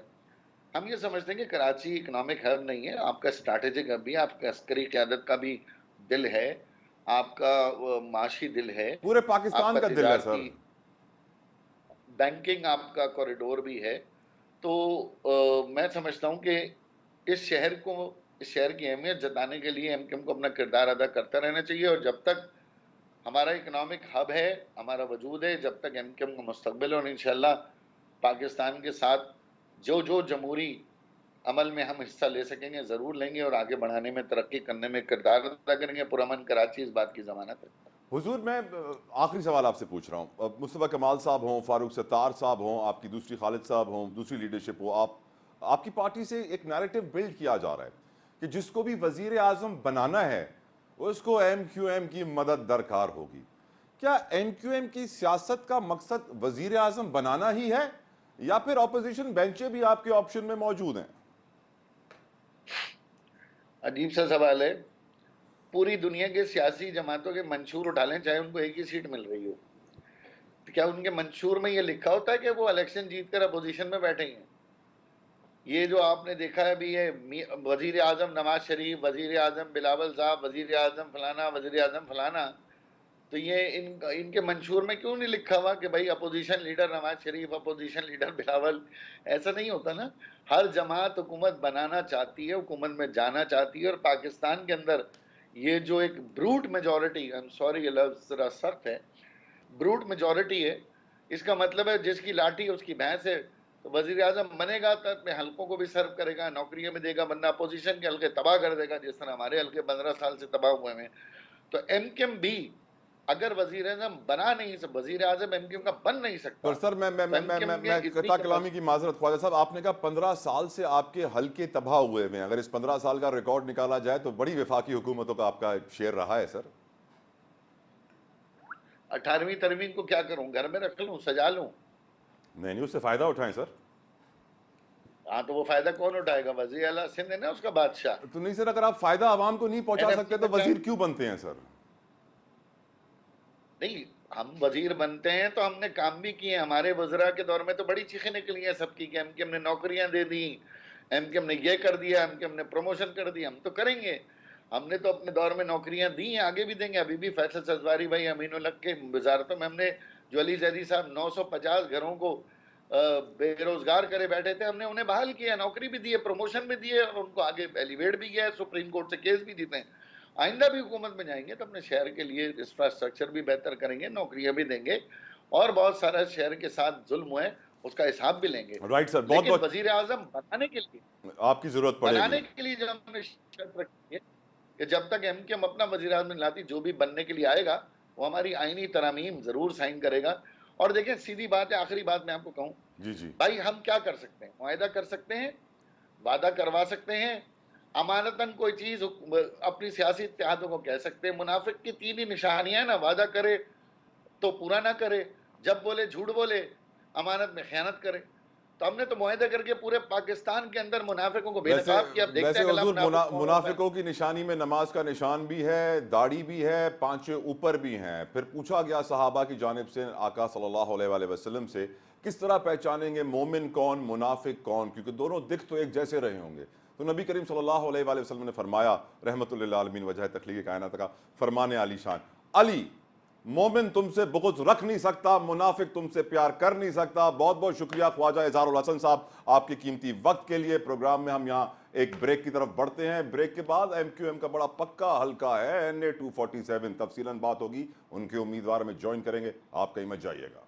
हम ये समझते हैं कि कराची इकोनॉमिक हब नहीं है, आपका स्ट्रैटेजिक हब भी, आपका अस्करी क़यादत का भी दिल है, आपका माशी दिल है, पूरे पाकिस्तान आपका का दिल है सर। बैंकिंग आपका कॉरिडोर भी है। तो मैं समझता हूँ कि इस शहर की अहमियत जताने के लिए MQM को अपना किरदार अदा करता रहना चाहिए। और जब तक हमारा इकोनॉमिक हब है, हमारा वजूद है, जब तक MQM का मुस्तकबिल, और इंशाल्लाह पाकिस्तान के साथ जो जो जमहूरी अमल में हम हिस्सा ले सकेंगे ज़रूर लेंगे, और आगे बढ़ाने में, तरक्की करने में किरदार अदा करेंगे। पुरअमन कराची इस बात की ज़मानत है। हुजूर, मैं आखिरी सवाल आपसे पूछ रहा हूँ। मुस्तफ़ा कमाल साहब हों, फारूक सत्तार साहब हों, आपकी दूसरी खालिद साहब हों, दूसरी लीडरशिप हो, आपकी पार्टी से एक नैरेटिव बिल्ड किया जा रहा है कि जिसको भी वज़ीर आज़म बनाना है उसको MQM की मदद दरकार होगी। क्या MQM की सियासत का मकसद वज़ीर आज़म बनाना ही है, या फिर ऑपोजिशन बेंचें भी आपके ऑप्शन में मौजूद हैं? अजीब सा सवाल है। पूरी दुनिया के सियासी जमातों के मंशूर उठा लें, चाहे उनको एक ही सीट मिल रही हो, तो क्या उनके मंशूर में ये लिखा होता है कि वो इलेक्शन जीतकर अपोजिशन में बैठेंगे? ये जो आपने देखा है अभी, ये वजीर आजम नवाज शरीफ, वजीर आजम बिलावल साहब, वजीर आजम फलाना, वजीर आजम फलाना, तो ये इनके मंशूर में क्यों नहीं लिखा हुआ कि भाई opposition leader Nawaz Sharif, opposition leader Bilawal? ऐसा नहीं होता ना। हर जमात हुकूमत बनाना चाहती है, हुकूमत में जाना चाहती है। और पाकिस्तान के अंदर ये जो एक brute majority, I am sorry ये लफ्ज जरा सख्त है, ब्रूट मेजॉरिटी है, इसका मतलब है जिसकी लाठी उसकी भैंस है। तो वजीर आजम बनेगा तो अपने हल्कों को भी सर्व करेगा, नौकरियां भी देगा, वरना अपोजिशन के हल्के तबाह कर देगा, जिस तरह हमारे हल्के 15 साल से तबाह हुए हैं। तो MQM भी अगर वजीर आजम बना नहीं, सब वजीर आजम MQM का बन नहीं सकता। पर सर मैं कता कलामी की माजरत, ख्वाजा साहब, आपने कहा 15 साल से आपके हल्के तबाह हुए हैं। अगर इस 15 साल का रिकॉर्ड निकाला जाए तो बड़ी वफाकी हुकूमतों का आपका शेयर रहा है सर। 18वीं तरमीम को क्या करूं, घर में रख लूं, सजा लूं? नहीं, उससे फायदा उठाएं सर। हाँ, तो वो फायदा कौन उठाएगा? वजीर आला सिंध है ना उसका बादशाह। तो नहीं सर, अगर आप फायदा आवाम को नहीं पहुंचा सकते तो वजीर क्यों बनते हैं सर? नहीं, हम वजीर बनते हैं तो हमने काम भी किए। हमारे वज़रा के दौर में तो बड़ी चीखें निकली हैं सबकी कि MQM ने नौकरियां दे दी, MQM ने ये कर दिया, MQM ने प्रमोशन कर दिया। हम तो करेंगे, हमने तो अपने दौर में नौकरियां दी हैं, आगे भी देंगे। अभी भी फैसल सजवारी भाई, अमीनुल हक के वजारतों में हमने, जो अली जैदी साहब 950 घरों को बेरोजगार करे बैठे थे, हमने उन्हें बहाल किया, नौकरी भी दी है, प्रमोशन भी दी है, और उनको आगे एलिवेट भी किया है, सुप्रीम कोर्ट से केस भी जीते हैं। आइंदा भी हुकूमत में जाएंगे तो अपने शहर के लिए इंफ्रास्ट्रक्चर भी बेहतर करेंगे, नौकरियां भी देंगे, और बहुत सारा शहर के साथ जुल्म हुआ है उसका हिसाब भी लेंगे। राइट सर, बहुत लेकिन बहुत वजीर आजम बनाने के लिए, आपकी जरूरत बनाने पड़ेगी। के लिए जब हमने शर्त रखी है कि जब तक MQM अपना वजीर आजम लाती, जो भी बनने के लिए आएगा वो हमारी आईनी तरामीम जरूर साइन करेगा। और देखें, सीधी बात है, आखिरी बात मैं आपको कहूँ, जी जी भाई हम क्या कर सकते हैं? मुआहदा कर सकते हैं, वादा करवा सकते हैं, अमानतन कोई चीज अपनी सियासी इत्तेहादों को कह सकते हैं। मुनाफिक की 3 ही निशानियां ना, वादा करे तो पूरा ना करे, जब बोले झूठ बोले, अमानत में खयानत करे। तो हमने तो मुआहदा करके पूरे पाकिस्तान के अंदर मुनाफिकों को बेनकाब किया। अब देखते वैसे हैं अगला हुजूर, मुनाफिक कौन होता है। मुनाफिकों की निशानी में नमाज का निशान भी है, दाढ़ी भी है, 5 ऊपर भी हैं। फिर पूछा गया सहाबा की जानिब से आका सल्लल्लाहु अलैहि वसल्लम से, किस तरह पहचानेंगे मोमिन कौन, मुनाफिक कौन, क्योंकि दोनों दिख तो एक जैसे रहे होंगे। तो नबी करीम सल्लल्लाहु अलैहि वसल्लम ने फरमाया, रहमतुल्लिल आलमीन वजह तख्लीक कायनात का फरमाने आली शान, अली मोमिन तुमसे बुग़्ज़ रख नहीं सकता, मुनाफिक तुमसे प्यार कर नहीं सकता। बहुत बहुत शुक्रिया ख्वाजा इज़हारुल हसन साहब आपके कीमती वक्त के लिए। प्रोग्राम में हम यहाँ एक ब्रेक की तरफ बढ़ते हैं। ब्रेक के बाद MQM का बड़ा पक्का हल्का है NA 247, तफसीलन बात होगी, उनके उम्मीदवार में ज्वाइन करेंगे, आप कहीं मत जाइएगा।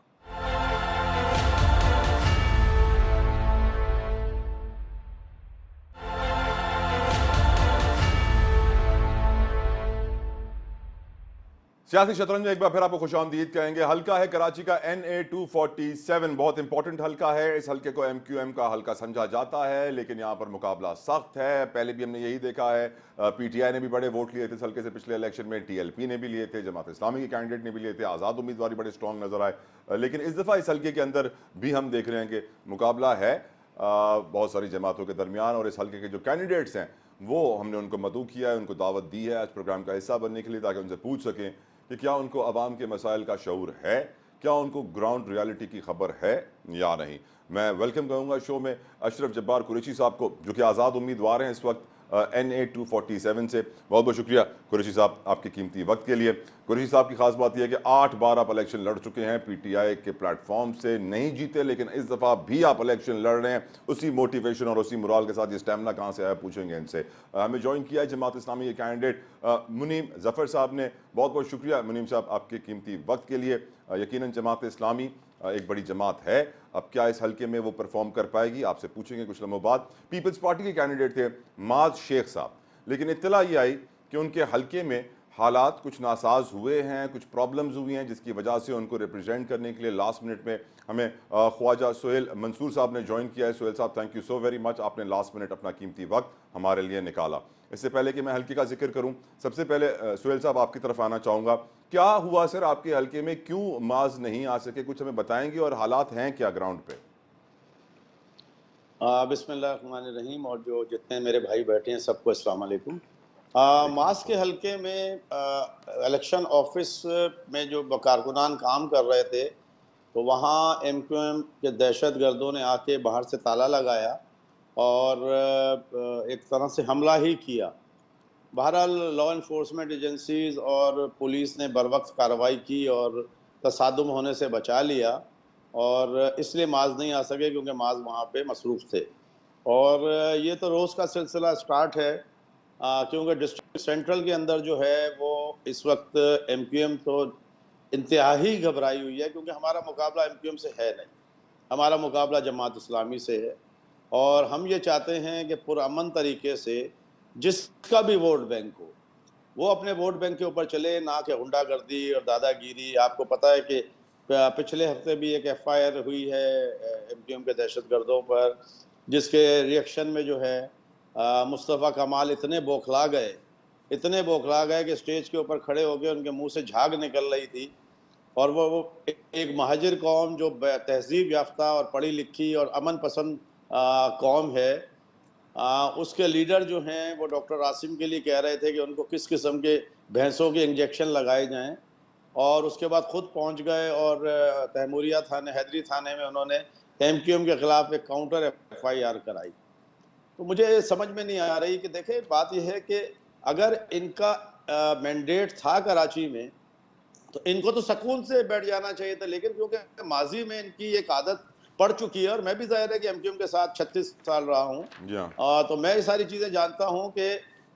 सियासी शतरंज में एक बार फिर आपको खुशामदीद कहेंगे। हल्का है कराची का NA 247, बहुत इंपॉर्टेंट हल्का है। इस हल्के को MQM का हल्का समझा जाता है, लेकिन यहाँ पर मुकाबला सख्त है। पहले भी हमने यही देखा है, PTI ने भी बड़े वोट लिए थे इस हल्के से पिछले इलेक्शन में, TLP ने भी लिए थे, जमात इस्लामी के कैंडिडेट ने भी लिए थे, आज़ाद उम्मीदवार बड़े स्ट्रॉन्ग नजर आए। लेकिन इस दफ़ा इस हल्के के अंदर भी हम देख रहे हैं कि मुकाबला है बहुत सारी जमातों के दरमियान, और इस हल्के के जो कैंडिडेट्स हैं वो हमने उनको मदऊ किया है, उनको दावत दी है आज प्रोग्राम का हिस्सा बनने के लिए, ताकि उनसे पूछ सकें कि क्या उनको अवाम के मसाइल का शऊर है, क्या उनको ग्राउंड रियलिटी की खबर है या नहीं। मैं वेलकम करूँगा शो में अशरफ जब्बार कुरैशी साहब को, जो कि आज़ाद उम्मीदवार हैं इस वक्त NA 247 से। बहुत बहुत शुक्रिया कुरैशी साहब आपके कीमती वक्त के लिए। कुरैशी साहब की खास बात यह है कि 8 बार आप इलेक्शन लड़ चुके हैं, PTI के प्लेटफॉर्म से नहीं जीते, लेकिन इस दफ़ा भी आप इलेक्शन लड़ रहे हैं उसी मोटिवेशन और उसी मोराल के साथ। ये स्टेमिना कहाँ से आया पूछेंगे इनसे। हमें ज्वाइन किया है जमात इस्लामी के कैंडिडेट मुनीम ज़फ़र साहब ने। बहुत बहुत शुक्रिया मुनीम साहब आपके कीमती वक्त के लिए। यकीनन जमात इस्लामी एक बड़ी जमात है, अब क्या इस हल्के में वो परफॉर्म कर पाएगी, आपसे पूछेंगे कुछ लम्हों बाद। पीपल्स पार्टी के कैंडिडेट थे माज शेख साहब, लेकिन इत्तला ये आई कि उनके हल्के में हालात कुछ नासाज हुए हैं, कुछ प्रॉब्लम्स हुई हैं, जिसकी वजह से उनको रिप्रेजेंट करने के लिए लास्ट मिनट में हमें ख्वाजा सोहेल मंसूर साहब ने ज्वाइन किया है। सोहेल साहब, thank you so very much, आपने लास्ट मिनट अपना कीमती वक्त हमारे लिए निकाला। इससे पहले कि मैं हल्के का जिक्र करूं, सबसे पहले सोहेल साहब आपकी तरफ आना चाहूँगा। क्या हुआ सर आपके हल्के में, क्यों माज नहीं आ सके, कुछ हमें बताएंगे, और हालात हैं क्या ग्राउंड पे? बिस्मिल्लाहिर्रहमानिर्रहीम, और जो जितने मेरे भाई बैठे हैं सबको अस्सलाम वालेकुम। मास के हल्के में इलेक्शन ऑफिस में जो कारकुनान काम कर रहे थे, तो वहाँ MQM के दहशत गर्दों ने आके बाहर से ताला लगाया और एक तरह से हमला ही किया। बहरहाल लॉ इन्फोर्समेंट एजेंसीज़ और पुलिस ने बरवक्त कार्रवाई की और तसादुम होने से बचा लिया, और इसलिए माज नहीं आ सके क्योंकि माज वहाँ पे मसरूफ़ थे। और ये तो रोज़ का सिलसिला स्टार्ट है, क्योंकि डिस्ट्रिक्ट सेंट्रल के अंदर जो है वो इस वक्त MQM तो इंतहाई घबराई हुई है, क्योंकि हमारा मुकाबला MQM से है नहीं, हमारा मुकाबला जमात इस्लामी से है। और हम ये चाहते हैं कि पुरअमन तरीके से जिसका भी वोट बैंक हो वो अपने वोट बैंक के ऊपर चले, ना कि गुंडागर्दी और दादागिरी। आपको पता है कि पिछले हफ्ते भी एक FIR हुई है MQM के दहशतगर्दों पर, जिसके रिएक्शन में जो है मुस्तफ़ा कमाल इतने बौखला गए कि स्टेज के ऊपर खड़े होकर उनके मुंह से झाग निकल रही थी। और वो एक महाजिर कौम जो तहजीब याफ्ता और पढ़ी लिखी और अमन पसंद कौम है, उसके लीडर जो हैं वो डॉक्टर आसिम के लिए कह रहे थे कि उनको किस किस्म के भैंसों के इंजेक्शन लगाए जाएं, और उसके बाद खुद पहुंच गए और तैमूरिया थाने, हैदरी थाने में उन्होंने MQM के खिलाफ एक काउंटर FIR कराई। तो मुझे समझ में नहीं आ रही कि देखें, बात यह है कि अगर इनका मैंडेट था कराची में तो इनको तो सुकून से बैठ जाना चाहिए था, लेकिन क्योंकि माजी में इनकी एक आदत पड़ चुकी है, और मैं भी जाहिर है कि MQM के साथ 36 साल रहा हूँ, तो मैं ये सारी चीज़ें जानता हूँ कि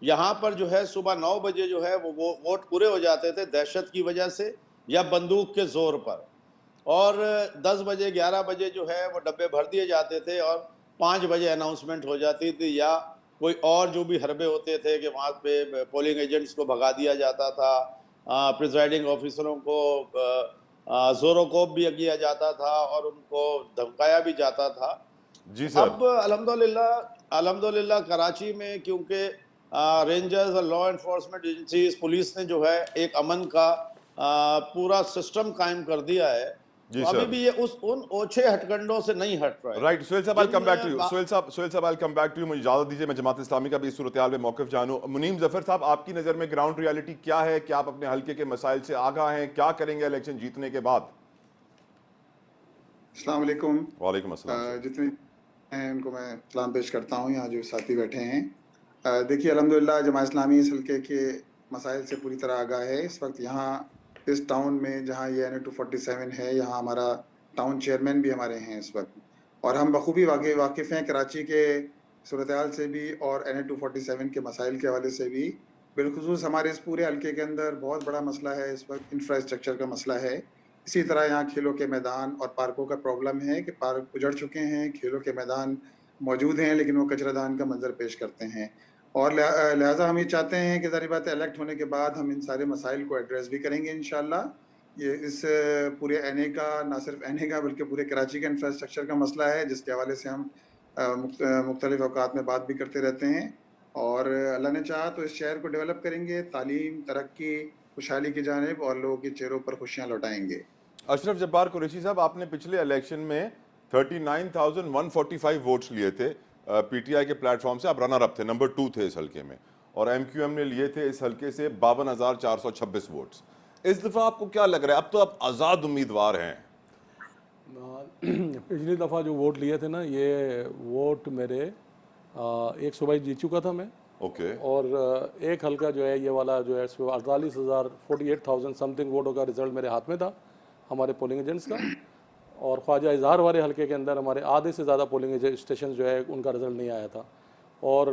यहाँ पर जो है सुबह 9 बजे जो है वो वोट पूरे हो जाते थे दहशत की वजह से या बंदूक के जोर पर, और 10 बजे 11 बजे जो है वो डब्बे भर दिए जाते थे और 5 बजे अनाउंसमेंट हो जाती थी, या कोई और जो भी हरबे होते थे कि वहाँ पे पोलिंग एजेंट्स को भगा दिया जाता था, प्रिजाइडिंग ऑफिसरों को जोरोकोप भी किया जाता था और उनको धमकाया भी जाता था। जी सर। अब अल्हम्दुलिल्लाह कराची में क्योंकि रेंजर्स और लॉ इन्फोर्समेंट एजेंसीज, पुलिस ने जो है एक अमन का पूरा सिस्टम कायम कर दिया है, तो अभी भी ये उन ओछे हटकंडों से नहीं हट रहा है। राइट, सोहेल साहब I come back to you. Sohail साहब I come back to you. मुझे इजाजत दीजिए, मैं जमात इस्लामी का भी इस सूरत हाल में मौक़िफ़ जानूं। मुनीम ज़फ़र साहब, आपकी नज़र में ग्राउंड रियलिटी क्या है? क्या आप अपने हल्के के मसाइल से आगाह हैं? क्या करेंगे इलेक्शन जीतने के बाद? अस्सलाम वालेकुम। वालेकुम अस्सलाम। जितने हैं उनको मैं सलाम पेश करता हूँ, यहाँ जो साथी बैठे हैं। देखिए अल्हम्दुलिल्लाह जमात इस्लामी इस हल्के के मसाइल से पूरी तरह आगाह है। इस वक्त यहाँ इस टाउन में जहाँ ये NA-247 है, यहाँ हमारा टाउन चेयरमैन भी हमारे हैं इस वक्त, और हम बखूबी वाकिफ़ हैं कराची के सूरत हाल से भी और NA-247 के मसाइल के हवाले से भी। बिलखुसूस हमारे इस पूरे हल्के के अंदर बहुत बड़ा मसला है इस वक्त, इंफ्रास्ट्रक्चर का मसला है। इसी तरह यहाँ खेलों के मैदान और पार्कों का प्रॉब्लम है कि पार्क उजड़ चुके हैं, खेलों के मैदान मौजूद हैं लेकिन वो कचरादान का मंजर पेश करते हैं, और लिहाजा हम ये चाहते हैं कि ज़ाहिर बात है इलेक्ट होने के बाद हम इन सारे मसाइल को एड्रेस भी करेंगे इंशाअल्लाह। ये इस पूरे NA का, ना सिर्फ NA का बल्कि पूरे कराची का इंफ्रास्ट्रक्चर का मसला है, जिसके हवाले से हम मुख्तलिफ औकात में बात भी करते रहते हैं, और अल्लाह ने चाहा तो इस शहर को डेवलप करेंगे, तालीम, तरक्की, खुशहाली की जानिब और लोगों के चेहरों पर खुशियाँ लौटाएंगे। अशरफ जब्बार कुरैशी साहब, आपने पिछले इलेक्शन में 39,145 वोट्स लिए थे PTI के प्लेटफॉर्म से, आप रनर अप थे, नंबर 2 थे इस हल्के में, और MQM ने लिए थे इस हल्के से 52,426 वोट्स। इस दफ़ा आपको क्या लग रहा है, अब तो आप आज़ाद उम्मीदवार हैं? पिछली दफ़ा जो वोट लिए थे ना, ये वोट मेरे एक सूबाई जीत चुका था मैं, ओके। और एक हल्का जो है ये वाला जो है 48,000 समथिंग वोटों का रिजल्ट मेरे हाथ में था हमारे पोलिंग एजेंट्स का, और ख्वाजा इजहार वाले हल्के के अंदर हमारे आधे से ज़्यादा पोलिंग स्टेशन जो है उनका रिजल्ट नहीं आया था, और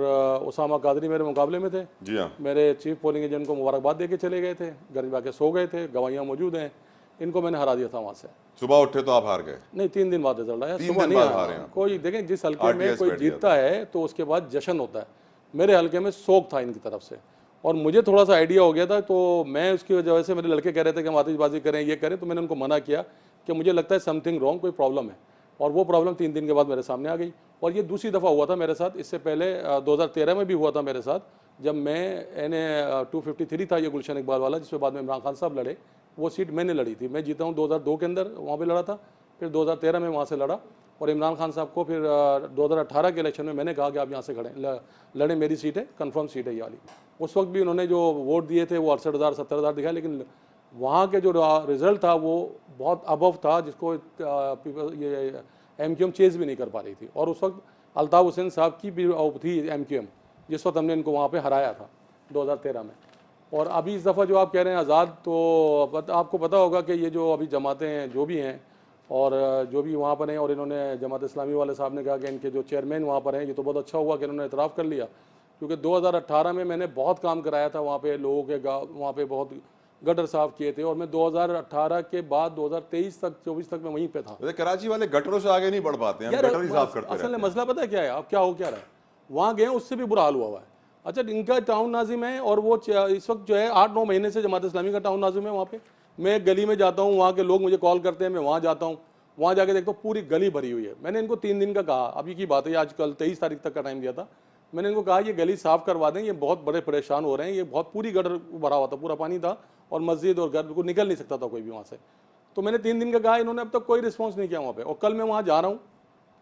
उसामा कादरी मेरे मुकाबले में थे। जी हाँ। मेरे चीफ पोलिंग एजेंट को मुबारकबाद दे के चले गए थे, घर में जाके सो गए थे, गवाहियाँ मौजूद हैं, इनको मैंने हरा दिया था वहाँ से। सुबह उठे तो आप हार गए? नहीं, 3 दिन बाद रिजल्ट आया, 3 सुबह दिन नहीं बाद आया। हारे हैं। कोई देखें, जिस हल्के में RTS कोई बैठ गया जीतता है तो उसके बाद जश्न होता है। मेरे हल्के में शोक था इनकी तरफ से, और मुझे थोड़ा सा आइडिया हो गया था, तो मैं उसकी वजह से, मेरे लड़के कह रहे थे कि हम आतिशबाजी करें, ये करें, तो मैंने उनको मना किया कि मुझे लगता है समथिंग रॉन्ग, कोई प्रॉब्लम है, और वो प्रॉब्लम 3 दिन के बाद मेरे सामने आ गई। और ये दूसरी दफ़ा हुआ था मेरे साथ, इससे पहले 2013 में भी हुआ था मेरे साथ, जब मैं NA-253 था ये गुलशन इकबाल वाला, जिसमें बाद में इमरान खान साहब लड़े, वो सीट मैंने लड़ी थी। मैं जीता हूँ 2002 के अंदर, वहाँ पे लड़ा था, फिर 2013 में वहाँ से लड़ा, और इमरान खान साहब को फिर 2018 के इलेक्शन में मैंने कहा कि आप यहाँ से खड़े लड़े, मेरी सीट है, कंफर्म सीट है ये वाली। उस वक्त भी उन्होंने जो वोट दिए थे वो 68,000 70,000 दिखाए, लेकिन वहाँ के जो रिज़ल्ट था वो बहुत अबव था, जिसको ये MQM चेज़ भी नहीं कर पा रही थी। और उस वक्त अल्ताफ़ हुसैन साहब की भी थी MQM, जिस वक्त हमने इनको वहाँ पे हराया था 2013 में। और अभी इस दफ़ा जो आप कह रहे हैं आज़ाद, तो आपको पता होगा कि ये जो अभी जमातें हैं जो भी हैं, और जो भी वहाँ पर हैं, और इन्होंने जमात इस्लामी वाले साहब ने कहा कि इनके जो चेयरमैन वहाँ पर हैं, ये तो बहुत अच्छा हुआ कि इन्होंने इतराफ़ कर लिया, क्योंकि 2018 में मैंने बहुत काम कराया था वहाँ पे, लोगों के गाँव वहाँ पे बहुत गटर साफ किए थे, और मैं 2018 के बाद 2023 तक 24 तक मैं वहीं पे था। कराची वाले गटरों से आगे नहीं बढ़ पाते हैं, हम गटर ही साफ करते असल में रहते हैं। मसला पता है क्या है, अब क्या हो क्या रहा है, वहाँ गए उससे भी बुरा हाल हुआ है। अच्छा, इनका टाउन नाजिम है, और वो इस वक्त जो है 8-9 महीने से जमात इस्लामी का टाउन नाजिम है वहाँ पे। मैं एक गली में जाता हूँ, वहाँ के लोग मुझे कॉल करते हैं, मैं वहाँ जाता हूँ, वहाँ जाके देखता हूँ पूरी गली भरी हुई है। मैंने इनको 3 दिन का कहा, अभी की बात है, आज कल 23 तारीख तक का टाइम दिया था, मैंने इनको कहा ये गली साफ़ करवा दें, ये बहुत बड़े परेशान हो रहे हैं, ये बहुत पूरी गटर भरा हुआ था, पूरा पानी था, और मस्जिद और घर को निकल नहीं सकता था कोई भी वहाँ से। तो मैंने 3 दिन का कहा, इन्होंने अब तक कोई रिस्पॉन्स नहीं किया वहाँ पे। और कल मैं वहाँ जा रहा हूँ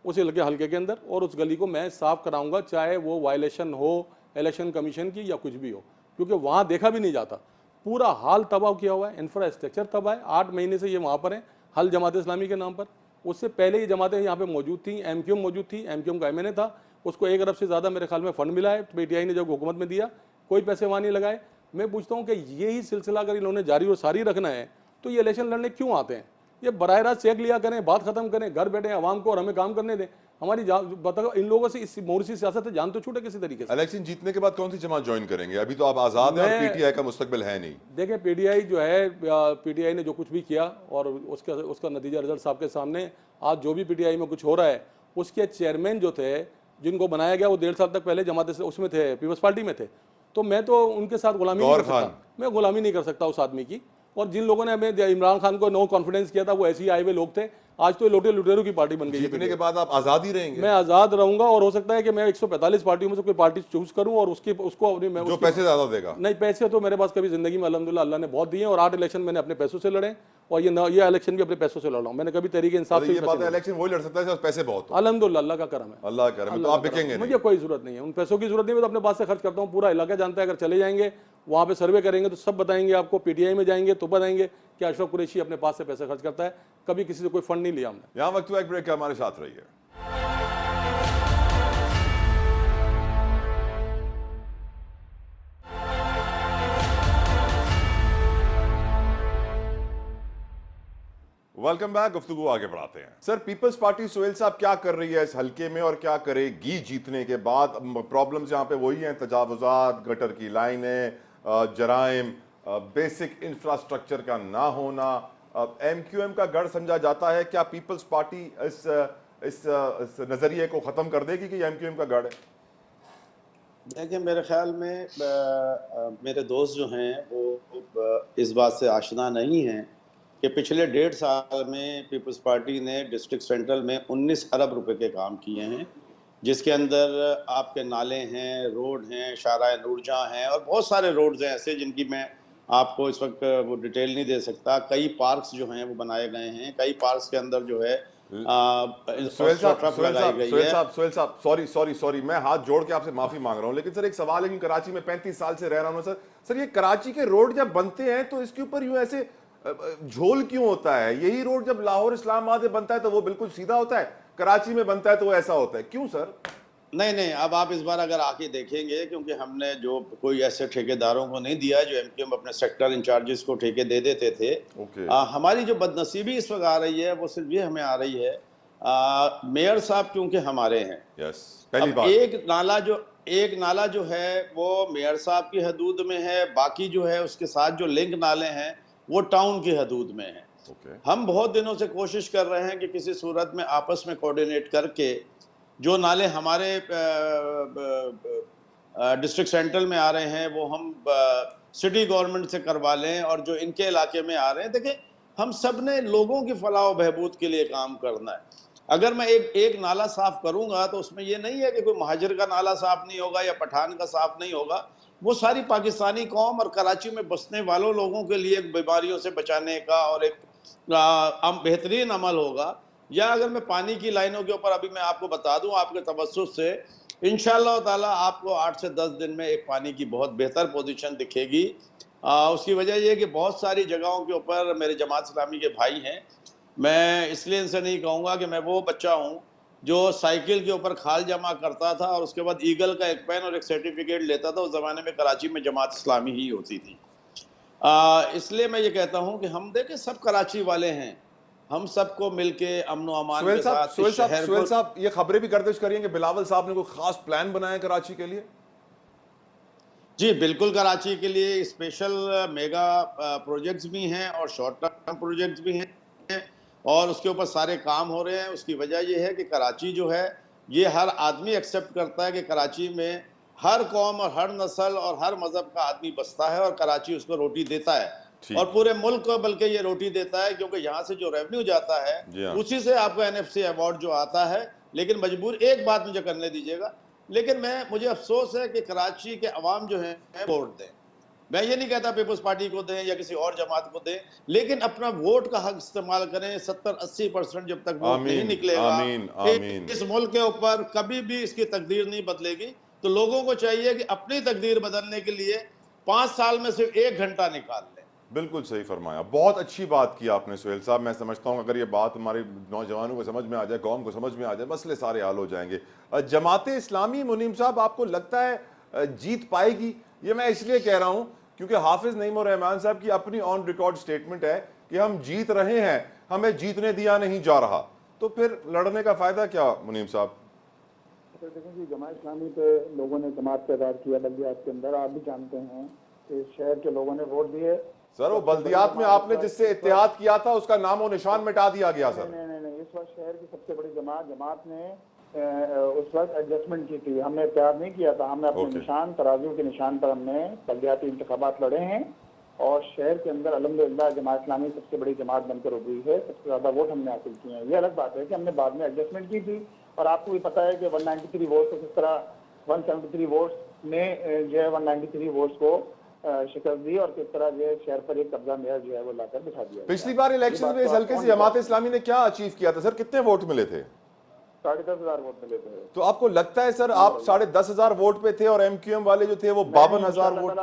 उस हल्के के अंदर, और उस गली को मैं साफ़ कराऊंगा, चाहे वो वायलेशन हो इलेक्शन कमीशन की या कुछ भी हो, क्योंकि वहाँ देखा भी नहीं जाता। पूरा हाल तबाह किया हुआ है, इंफ्रास्ट्रक्चर तबाह है। 8 महीने से ये वहाँ पर हैं, हल जमात इस्लामी के नाम पर। उससे पहले ये जमातें यहाँ पे मौजूद थी, MQM मौजूद थी, MQM का MNA था, उसको 1 अरब से ज़्यादा मेरे ख्याल में फ़ंड मिला है, PTI ने जब हुकूमत में दिया, कोई पैसे वहाँ नहीं लगाए। मैं पूछता हूँ कि यही सिलसिला अगर इन्होंने जारी और सारी रखना है, तो ये इलेक्शन लड़ने क्यों आते हैं? ये बराह रास्त चेक लिया करें, बात खत्म करें, घर बैठे आवाम को और हमें काम करने दें। हमारी बताओ, इन लोगों से इस मोरसी सियासत से जान तो छूटे किसी तरीके से। इलेक्शन जीतने के बाद कौन सी जमात ज्वाइन करेंगे? अभी तो आप आज़ाद हैं और PTI का मुस्तकबिल है नहीं। देखें, PTI जो है, PTI ने जो कुछ भी किया, और उसका नतीजा रिजल्ट आपके सामने। आज जो भी PTI में कुछ हो रहा है, उसके चेयरमैन जो थे, जिनको बनाया गया, वो 1.5 साल तक पहले जमात से उसमें थे, पीपल्स पार्टी में थे। तो मैं तो उनके साथ गुलामी नहीं कर सकता, मैं गुलामी नहीं कर सकता उस आदमी की। और जिन लोगों ने हमें इमरान खान को नो कॉन्फिडेंस किया था, वो ऐसे ही आए हुए लोग थे। आज तो लोटे लुटेरों की पार्टी बन गई है। जीतने के बाद आप आज़ाद ही रहेंगे? मैं आज़ाद रहूंगा, और हो सकता है कि मैं 145 पार्टियों में से कोई पार्टी चूज करूं, और उसको अपनी जो पैसे ज़्यादा देगा। नहीं, पैसे तो मेरे पास कभी जिंदगी में अल्हम्दुलिल्लाह अल्लाह ने बहुत दिए, और 8 इलेक्शन मैंने अपने पैसों से लड़े, और ये इलेक्शन भी अपने पैसों से लड़ रहा हूं। मैंने कभी तहरीक इंसाफ से ये बात है, इलेक्शन वही लड़ सकता है जिसके पास पैसे बहुत हो। अल्हम्दुलिल्लाह, अल्लाह का करम है, अल्लाह का करम है। तो आप बिकेंगे नहीं? मुझे कोई जरूरत नहीं है, उन पैसों की जरूरत नहीं है। मैं तो अपने पास से खर्च करता हूँ, पूरा इलाका जानता है। अगर चले जाएंगे वहाँ पे सर्वे करेंगे तो सब बताएंगे आपको, PTI में जाएंगे तो बताएंगे कि अशरफ कुरैशी अपने पास से पैसे खर्च करता है, कभी किसी से कोई फंड नहीं लिया हमने। यहाँ वक्त हुआ एक ब्रेक का, हमारे साथ रहिए। Welcome back. गुफ्तगू आगे बढ़ाते हैं। सर, पीपल्स पार्टी सुहेल साहब क्या कर रही है इस हल्के में और क्या करेगी जीतने के बाद? प्रॉब्लम्स यहाँ पे वही हैं, तजावुजात, गटर की लाइनें, जराइम, बेसिक इंफ्रास्ट्रक्चर का ना होना। MQM का गढ़ समझा जाता है। क्या पीपल्स पार्टी इस नजरिए को खत्म कर देगी कि MQM का गढ़ है? देखिए, मेरे ख्याल में मेरे दोस्त जो हैं वो इस बात से आशना नहीं हैं कि पिछले 1.5 साल में पीपल्स पार्टी ने डिस्ट्रिक्ट सेंट्रल में 19 अरब रुपए के काम किए हैं, जिसके अंदर आपके नाले हैं, रोड हैं, शाहराह नूरजहां हैं और बहुत सारे रोड्स हैं ऐसे जिनकी मैं आपको इस वक्त वो डिटेल नहीं दे सकता। कई पार्क्स जो हैं वो बनाए गए हैं, कई पार्क्स के अंदर जो है सुहेल साहब, सॉरी, मैं हाथ जोड़ के आपसे माफी मांग रहा हूं, लेकिन सर एक सवाल है कि कराची में 35 साल से रह रहा हूं सर, ये कराची के रोड जब बनते हैं तो इसके ऊपर यूं ऐसे झोल क्यों होता है? यही रोड जब लाहौर इस्लामाबाद में बनता है तो वो बिल्कुल सीधा होता है, कराची में बनता है तो वो ऐसा होता है, क्यों सर? नहीं, अब आप इस बार अगर आके देखेंगे, क्योंकि हमने जो कोई ऐसे ठेकेदारों को नहीं दिया जो MQM अपने सेक्टर इंचार्जेस को ठेके दे देते थे। हमारी जो बदनसीबी इस वक्त आ रही है वो सिर्फ ये हमें आ रही है, मेयर साहब क्योंकि हमारे हैं। पहली बात, एक नाला जो है वो मेयर साहब की हदूद में है, बाकी जो है उसके साथ जो लिंक नाले हैं वो टाउन की हदूद में है। हम बहुत दिनों से कोशिश कर रहे हैं कि किसी सूरत में आपस में कोऑर्डिनेट करके जो नाले हमारे डिस्ट्रिक्ट सेंट्रल में आ रहे हैं वो हम सिटी गवर्नमेंट से करवा लें, और जो इनके इलाके में आ रहे हैं, देखिए हम सब ने लोगों की फलाह व बहबूद के लिए काम करना है। अगर मैं एक नाला साफ करूंगा तो उसमें ये नहीं है कि कोई महाजिर का नाला साफ नहीं होगा या पठान का साफ नहीं होगा, वो सारी पाकिस्तानी कौम और कराची में बसने वालों लोगों के लिए बीमारियों से बचाने का और एक बेहतरीन अमल होगा। या अगर मैं पानी की लाइनों के ऊपर अभी मैं आपको बता दूं आपके तवज्जुह से, इंशाअल्लाह ताला आपको 8 से 10 दिन में एक पानी की बहुत बेहतर पोजीशन दिखेगी। उसकी वजह यह कि बहुत सारी जगहों के ऊपर मेरे जमात इस्लामी के भाई हैं, मैं इसलिए इनसे नहीं कहूँगा कि मैं वो बच्चा हूँ जो साइकिल के ऊपर खाल जमा करता था और उसके बाद ईगल का एक पेन और एक सर्टिफिकेट लेता था। उस ज़माने में कराची में जमात इस्लामी ही होती थी। इसलिए मैं ये कहता हूँ कि हम देखें सब कराची वाले हैं, हम सबको मिलके अमन व अमान के साथ सुहेल साहब, ये खबरें भी गर्दिश करिए कि बिलावल साहब ने कोई खास प्लान बनाया कराची के लिए? जी बिल्कुल, कराची के लिए स्पेशल मेगा प्रोजेक्ट्स भी हैं और शॉर्ट टर्म प्रोजेक्ट्स भी हैं और उसके ऊपर सारे काम हो रहे हैं। उसकी वजह यह है कि कराची जो है ये हर आदमी एक्सेप्ट करता है कि कराची में हर कौम और हर नस्ल और हर मजहब का आदमी बसता है और कराची उसको रोटी देता है, और पूरे मुल्क को बल्कि ये रोटी देता है, क्योंकि यहाँ से जो रेवेन्यू जाता है उसी से आपको NFC अवार्ड जो आता है। लेकिन मजबूर एक बात मुझे करने दीजिएगा, लेकिन मुझे अफसोस है कि कराची के अवाम जो है वोट दें। मैं ये नहीं कहता पीपल्स पार्टी को दें या किसी और जमात को दें, लेकिन अपना वोट का हक इस्तेमाल करें। 70-80% जब तक वोट नहीं निकलेगा इस मुल्क के ऊपर कभी भी इसकी तकदीर नहीं बदलेगी। तो लोगों को चाहिए कि अपनी तकदीर बदलने के लिए 5 साल में सिर्फ 1 घंटा निकाल लें। बिल्कुल सही फरमाया, बहुत अच्छी बात की आपने सुहेल साहब। मैं समझता हूँ अगर ये बात हमारे नौजवानों को समझ में आ जाए, कौम को समझ में आ जाए, मसले सारे हल हो जाएंगे। जमाते इस्लामी, मुनीम साहब, आपको लगता है जीत पाएगी? ये मैं इसलिए कह रहा हूँ क्योंकि हाफिज नईम उर रहमान साहब की अपनी ऑन रिकॉर्ड स्टेटमेंट है कि हम जीत रहे हैं, हमें जीतने दिया नहीं जा रहा। तो फिर लड़ने का फायदा क्या मुनीम साहब? तो देखें जी, जमात इस्लामी पे लोगों ने जमात पैदा किया बल्दियात के अंदर, आप भी जानते हैं कि शहर के लोगों ने वोट दिए। सर, वो बल्दियात में आपने जिससे इत्तेहाद किया था उसका नामो निशान मिटा दिया गया सर। नहीं, इस वक्त शहर की सबसे बड़ी जमात ने उस वक्त एडजस्टमेंट की थी, हमने इत्तेहाद नहीं किया था। हमने अपने निशान, तराजू के निशान पर हमने बल्दियाती इंतखाबात लड़े हैं और शहर के अंदर अल्हम्दुलिल्लाह जमात इस्लामी सबसे बड़ी जमात बनकर उभरी है, सबसे ज्यादा वोट हमने हासिल किए हैं। ये अलग बात है कि हमने बाद में एडजस्टमेंट की थी, और आपको भी पता है कि 193 वोट को किस तरह 173 वोट्स ने जो है 193 वोट्स को शिकस्त दी और किस तरह जो है शहर पर एक कब्जा मेयर जो है वो लाकर बिठा दिया। पिछली बार इलेक्शन में इस हल्के से जमात इस्लामी ने क्या अचीव किया था सर? कितने वोट मिले थे? 10,500 वोट मिले थे। तो आपको लगता है सर आप 10,500 वोट पे थे और MQM वाले जो थे वो 52,000 वोट?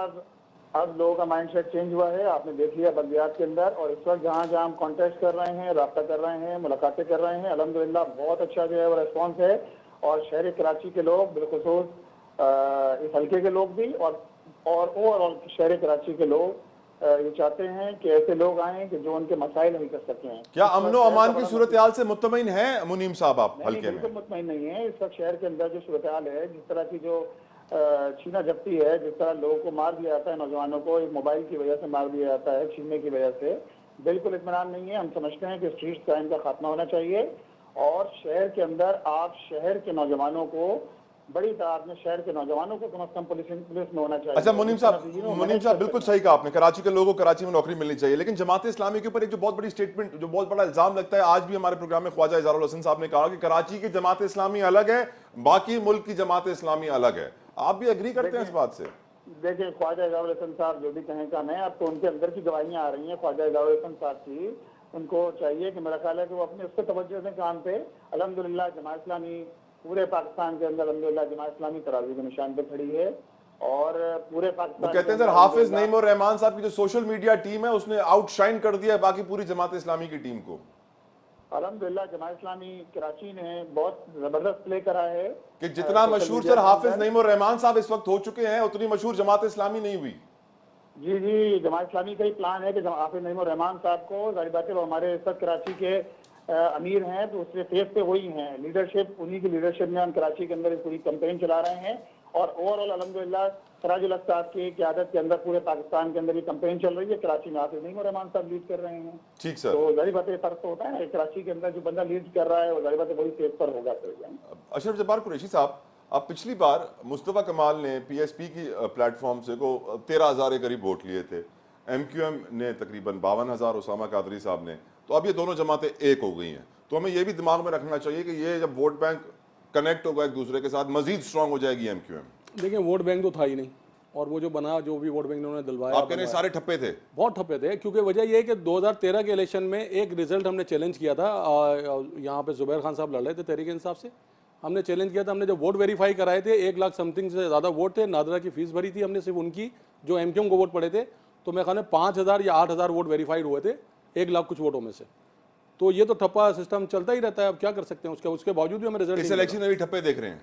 अब लोगों का माइंडसेट चेंज हुआ है, आपने देख लिया बल्दियात के अंदर, और इस वक्त जहाँ जहाँ हम कॉन्टेस्ट कर रहे हैं, राब्ता कर रहे हैं, मुलाकातें कर रहे हैं, अल्हम्दुलिल्लाह बहुत अच्छा जो है वो रेस्पॉन्स है। और शहर कराची के लोग, बिलखुसूस इस हल्के के लोग भी और ओवरऑल शहर कराची के लोग ये चाहते हैं कि ऐसे लोग आए कि जो उनके मसाइल हल कर सकें। क्या इस अमनो वक्त अमान शहर की का सूरत हाल से मुतमईन है मुनीम साहब आप नहीं, हल्के बिल्कुल में? मुतमईन नहीं है। इस वक्त शहर के अंदर जो सूरत हाल है, जिस तरह की जो छीना झपटी है, जिस तरह लोगों को मार दिया जाता है, नौजवानों को एक मोबाइल की वजह से मार दिया जाता है, छीनने की वजह से, बिल्कुल इत्मीनान नहीं है। हम समझते हैं कि स्ट्रीट क्राइम का खात्मा होना चाहिए और शहर के अंदर आप शहर के नौजवानों को, बड़ी तादाद में शहर के नौजवानों को कम अज कम पुलिस में होना चाहिए। अच्छा मुनीम साहब बिल्कुल सही कहा आपने, कराची के लोगों को कराची में नौकरी मिलनी चाहिए, लेकिन जमात इस्लामी के ऊपर एक जो बहुत बड़ी स्टेटमेंट, जो बहुत बड़ा इल्जाम लगता है, आज भी हमारे प्रोग्राम में ख्वाजा इज़हारुल हसन साहब ने कहा कि कराची की जमात इस्लामी अलग है, बाकी मुल्क की जमात इस्लामी अलग है। आप भी एग्री करते हैं इस बात से? देखिए, ख्वाजा इज़हारुल हसन साहब जो भी कहें का है, अब तो उनके अंदर की गवाहियां आ रही हैं ख्वाजा इज़हारुल हसन साहब की। उनको चाहिए कि मेरा ख्याल है कि वो अपने उससे तवज्जो दें काम पे। अल्हम्दुलिल्लाह जमात इस्लामी पूरे पाकिस्तान के अंदर अल्हम्दुलिल्लाह जमात इस्लामी तराजू के निशान पे खड़ी है और पूरे पाकिस्तान वो कहते हैं सर हाफिज नईम और रहमान साहब की जो सोशल मीडिया टीम है उसने आउटशाइन कर दिया है बाकी पूरी जमात इस्लामी की टीम को। अल्हम्दुलिल्लाह जमात इस्लामी कराची ने बहुत जबरदस्त प्ले करा है कि जितना मशहूर सर हाफिज नईम और रहमान साहब इस वक्त हो चुके हैं, उतनी मशहूर जमात इस्लामी नहीं हुई। जी जी, जमात इस्लामी का ही प्लान है कि हाफिज नईम और रहमान साहब को, जाहिर बात है वो हमारे इस वक्त कराची के अमीर हैं, तो उससे फेस पे वही हैं, लीडरशिप उन्हीं की लीडरशिप में हम कराची के अंदर पूरी कैंपेन चला रहे हैं और ओवरऑल अल्हम्दुलिल्लाह सराजुल हक साहब की क़यादत के अंदर पूरे पाकिस्तान के अंदर ये कैंपेन चल रही है। कराची में हाफिज नईम और रहमान साहब लीड कर रहे हैं। ठीक सर। तो जाहिर बात है फर्क तो होता है ना, कराची के अंदर जो बंदा लीड कर रहा है वो जाहिर बात है वही फेस पर होगा। अशरफ जब्बार कुरैशी साहब, अब पिछली बार मुस्तफ़ा कमाल ने पीएसपी की प्लेटफॉर्म से को 13,000 के करीब वोट लिए थे, एमक्यूएम ने तकरीबन 52,000, उसामा कादरी साहब ने, तो अब ये दोनों जमातें एक हो गई हैं। तो हमें ये भी दिमाग में रखना चाहिए कि ये जब वोट बैंक कनेक्ट होगा एक दूसरे के साथ, मजीद स्ट्रांग हो जाएगी एमक्यूएम। देखिए वोट बैंक तो था ही नहीं, और वो जो बना, जो भी वोट बैंक उन्होंने दिलवाया, आप कह रहे हैं सारे ठप्पे थे? बहुत ठप्पे थे, क्योंकि वजह ये है कि 2013 के इलेक्शन में एक रिजल्ट हमने चैलेंज किया था। यहाँ पे जुबैर खान साहब लड़ रहे थे तहरीक इंसाफ से, हमने चैलेंज किया था। हमने जब वोट वेरीफाई कराए थे, 1 लाख समथिंग से ज़्यादा वोट थे, नादरा की फीस भरी थी हमने सिर्फ उनकी, जो एमक्यूएम को वोट पड़े थे, तो मेरे ख्याल में 5,000 या 8,000 वोट वेरीफाइड हुए थे 1 लाख कुछ वोटों में से। तो ये तो ठप्पा सिस्टम चलता ही रहता है, अब क्या कर सकते हैं उसके बावजूद भी हमें रिजल्ट। इस इलेक्शन में भी ठप्पे देख रहे हैं?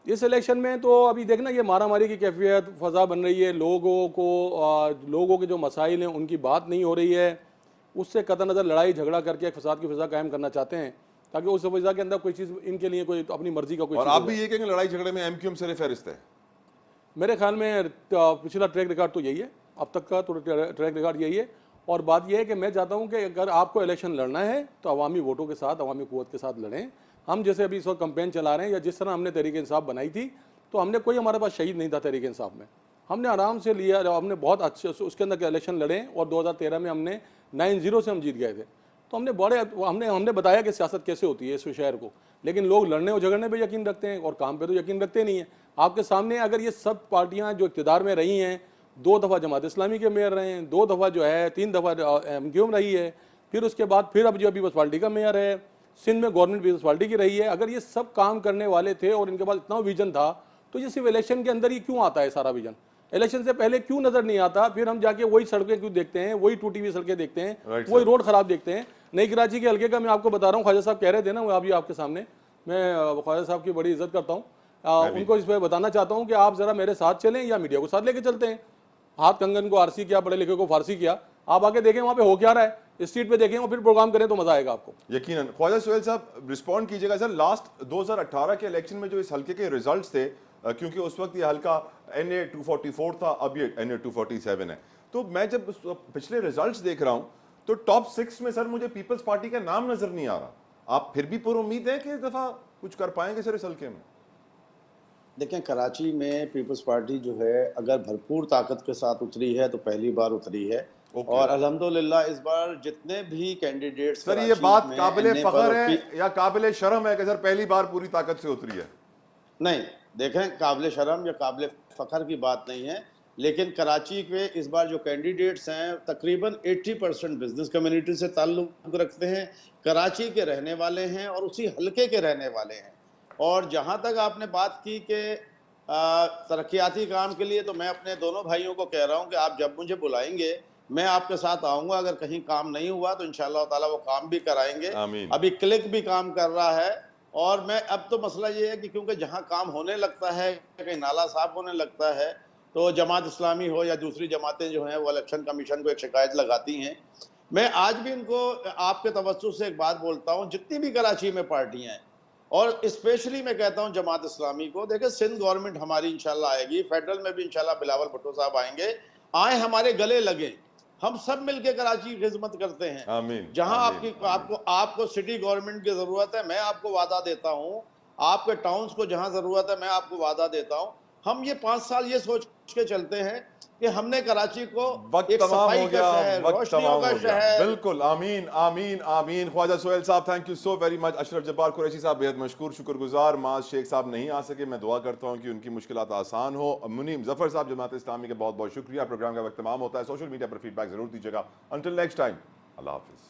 इस इलेक्शन में तो अभी देखना, ये मारामारी की कैफियत फ़ज़ा बन रही है, लोगों के जो मसाइल हैं उनकी बात नहीं हो रही है, उससे कतई नज़र लड़ाई झगड़ा करके एक फसाद की फिजा कायम करना चाहते हैं, ताकि उस फिजा के अंदर कोई चीज़ इनके लिए कोई अपनी मर्जी का कोई। और आप भी ये कहेंगे लड़ाई झगड़े में एमक्यूएम सिर फहरिस्त है? मेरे ख्याल में पिछला ट्रैक रिकॉर्ड तो यही है, अब तक का तो ट्रैक रिकॉर्ड यही है। और बात यह है कि मैं चाहता हूं कि अगर आपको इलेक्शन लड़ना है तो अवामी वोटों के साथ, अवामी कुव्वत के साथ लड़ें। हम जैसे अभी इस वक्त कैंपेन चला रहे हैं, या जिस तरह हमने तहरीक इंसाफ बनाई थी, तो हमने कोई, हमारे पास शहीद नहीं था तहरीक इंसाफ में, हमने आराम से लिया, हमने बहुत अच्छे उसके अंदर इलेक्शन लड़े और 2013 में हमने 9-0 से हम जीत गए थे। तो हमने बताया कि सियासत कैसे होती है इस शहर को, लेकिन लोग लड़ने और झगड़ने पे यकीन रखते हैं और काम पे तो यकीन रखते नहीं है। आपके सामने अगर ये सब पार्टियां जो इक़्तिदार में रही हैं, 2 दफ़ा जमात इस्लामी के मेयर रहे हैं, 2 दफ़ा जो है 3 दफ़ा एमक्यूएम रही है, फिर उसके बाद फिर अब जो पीपल्स पार्टी का मेयर है, सिंध में गवर्नमेंट पीपल्स पार्टी की रही है। अगर ये सब काम करने वाले थे और इनके पास इतना विजन था, तो ये सिर्फ इलेक्शन के अंदर ही क्यों आता है सारा विजन? इलेक्शन से पहले क्यों नजर नहीं आता? फिर हम जाके वही सड़कें क्यों देखते हैं, वही टूटी हुई सड़कें देखते हैं, वही रोड खराब देखते हैं। नई कराची के हल्के का मैं आपको बता रहा हूँ, ख्वाजा साहब कह रहे थे ना, वो अभी आपके सामने, मैं ख्वाजा साहब की बड़ी इज्जत करता हूँ, उनको इस पर बताना चाहता हूँ कि आप जरा मेरे साथ चलें या मीडिया को साथ लेके चलते हैं। हाथ कंगन को आरसी किया, पढ़े लिखे को फारसी किया, आप आके देखें वहाँ पे हो क्या रहा है, स्ट्रीट पे देखें और फिर प्रोग्राम करें तो मजा आएगा आपको। यकीनन। ख्वाजा सुहेल साहब रिस्पॉन्ड कीजिएगा सर, लास्ट 2018 के इलेक्शन में जो इस हल्के के रिजल्ट्स थे, क्योंकि उस वक्त ये हल्का NA 244 था, अब ये NA 247 है, तो मैं जब पिछले रिजल्ट्स देख रहा हूं तो टॉप 6 में सर मुझे पीपल्स पार्टी का नाम नजर नहीं आ रहा। आप फिर भी पूरी उम्मीद है कि इस दफा कुछ कर पाएंगे सर इस हल्के में? देखें, कराची में पीपल्स पार्टी जो है अगर भरपूर ताकत के साथ उतरी है तो पहली बार उतरी है। और अल्हम्दुलिल्लाह इस बार जितने भी कैंडिडेट्स, सर ये बात काबिले फख्र है या काबिले शर्म है कि सर पहली बार पूरी ताकत से उतरी है? नहीं, देखें, काबिले शर्म या काबिले फख्र की बात नहीं है, लेकिन कराची के इस बार जो कैंडिडेट्स हैं तकरीबन 80% बिजनेस कम्युनिटी से ताल्लुक़ रखते हैं, कराची के रहने वाले हैं और उसी हल्के के रहने वाले हैं। और जहाँ तक आपने बात की कि तरक्याती काम के लिए, तो मैं अपने दोनों भाइयों को कह रहा हूँ कि आप जब मुझे बुलाएंगे मैं आपके साथ आऊँगा। अगर कहीं काम नहीं हुआ तो इंशाअल्लाह ताला वो काम भी कराएंगे। अभी क्लिक भी काम कर रहा है। और मैं अब तो मसला ये है कि क्योंकि जहाँ काम होने लगता है, कहीं नाला साफ होने लगता है, तो जमात इस्लामी हो या दूसरी जमातें जो हैं वो इलेक्शन कमीशन को एक शिकायत लगाती हैं। मैं आज भी इनको आपके तवज्जुह से एक बात बोलता हूँ, जितनी भी कराची में पार्टियां हैं और स्पेशली मैं कहता हूँ जमात इस्लामी को, देखिए सिंध गवर्नमेंट हमारी इंशाल्लाह आएगी, फेडरल में भी इंशाल्लाह बिलावल भुट्टो साहब आएंगे, आए हमारे गले लगे, हम सब मिलके कराची की खिदमत करते हैं। आमीन। जहां आमीन, आपको सिटी गवर्नमेंट की जरूरत है, मैं आपको वादा देता हूं, आपके टाउन्स को जहां जरूरत है मैं आपको वादा देता हूं। हम ये 5 साल ये सोच के चलते हैं कि हमने कराची को वक्त एक तमाम सफाई हो का गया, शहर, वक्त रोशनियों तमाम का हो गया। शहर। बिल्कुल, आमीन आमीन आमीन। ख्वाजा सोहेल साहब, thank you so very much. Ashraf Jabbar Qureshi साहब बेहद मशकूर, शुक्रगुजार। माज शेख साहब नहीं आ सके, मैं दुआ करता हूँ कि उनकी मुश्किलात आसान हो। मुनीम जफर साहब जमात इस्लामी के बहुत बहुत शुक्रिया। प्रोग्राम का वक्त तमाम होता है, सोशल मीडिया पर फीडबैक जरूर दीजिएगा। अंटिल नेक्स्ट टाइम, अल्लाह हाफिज़।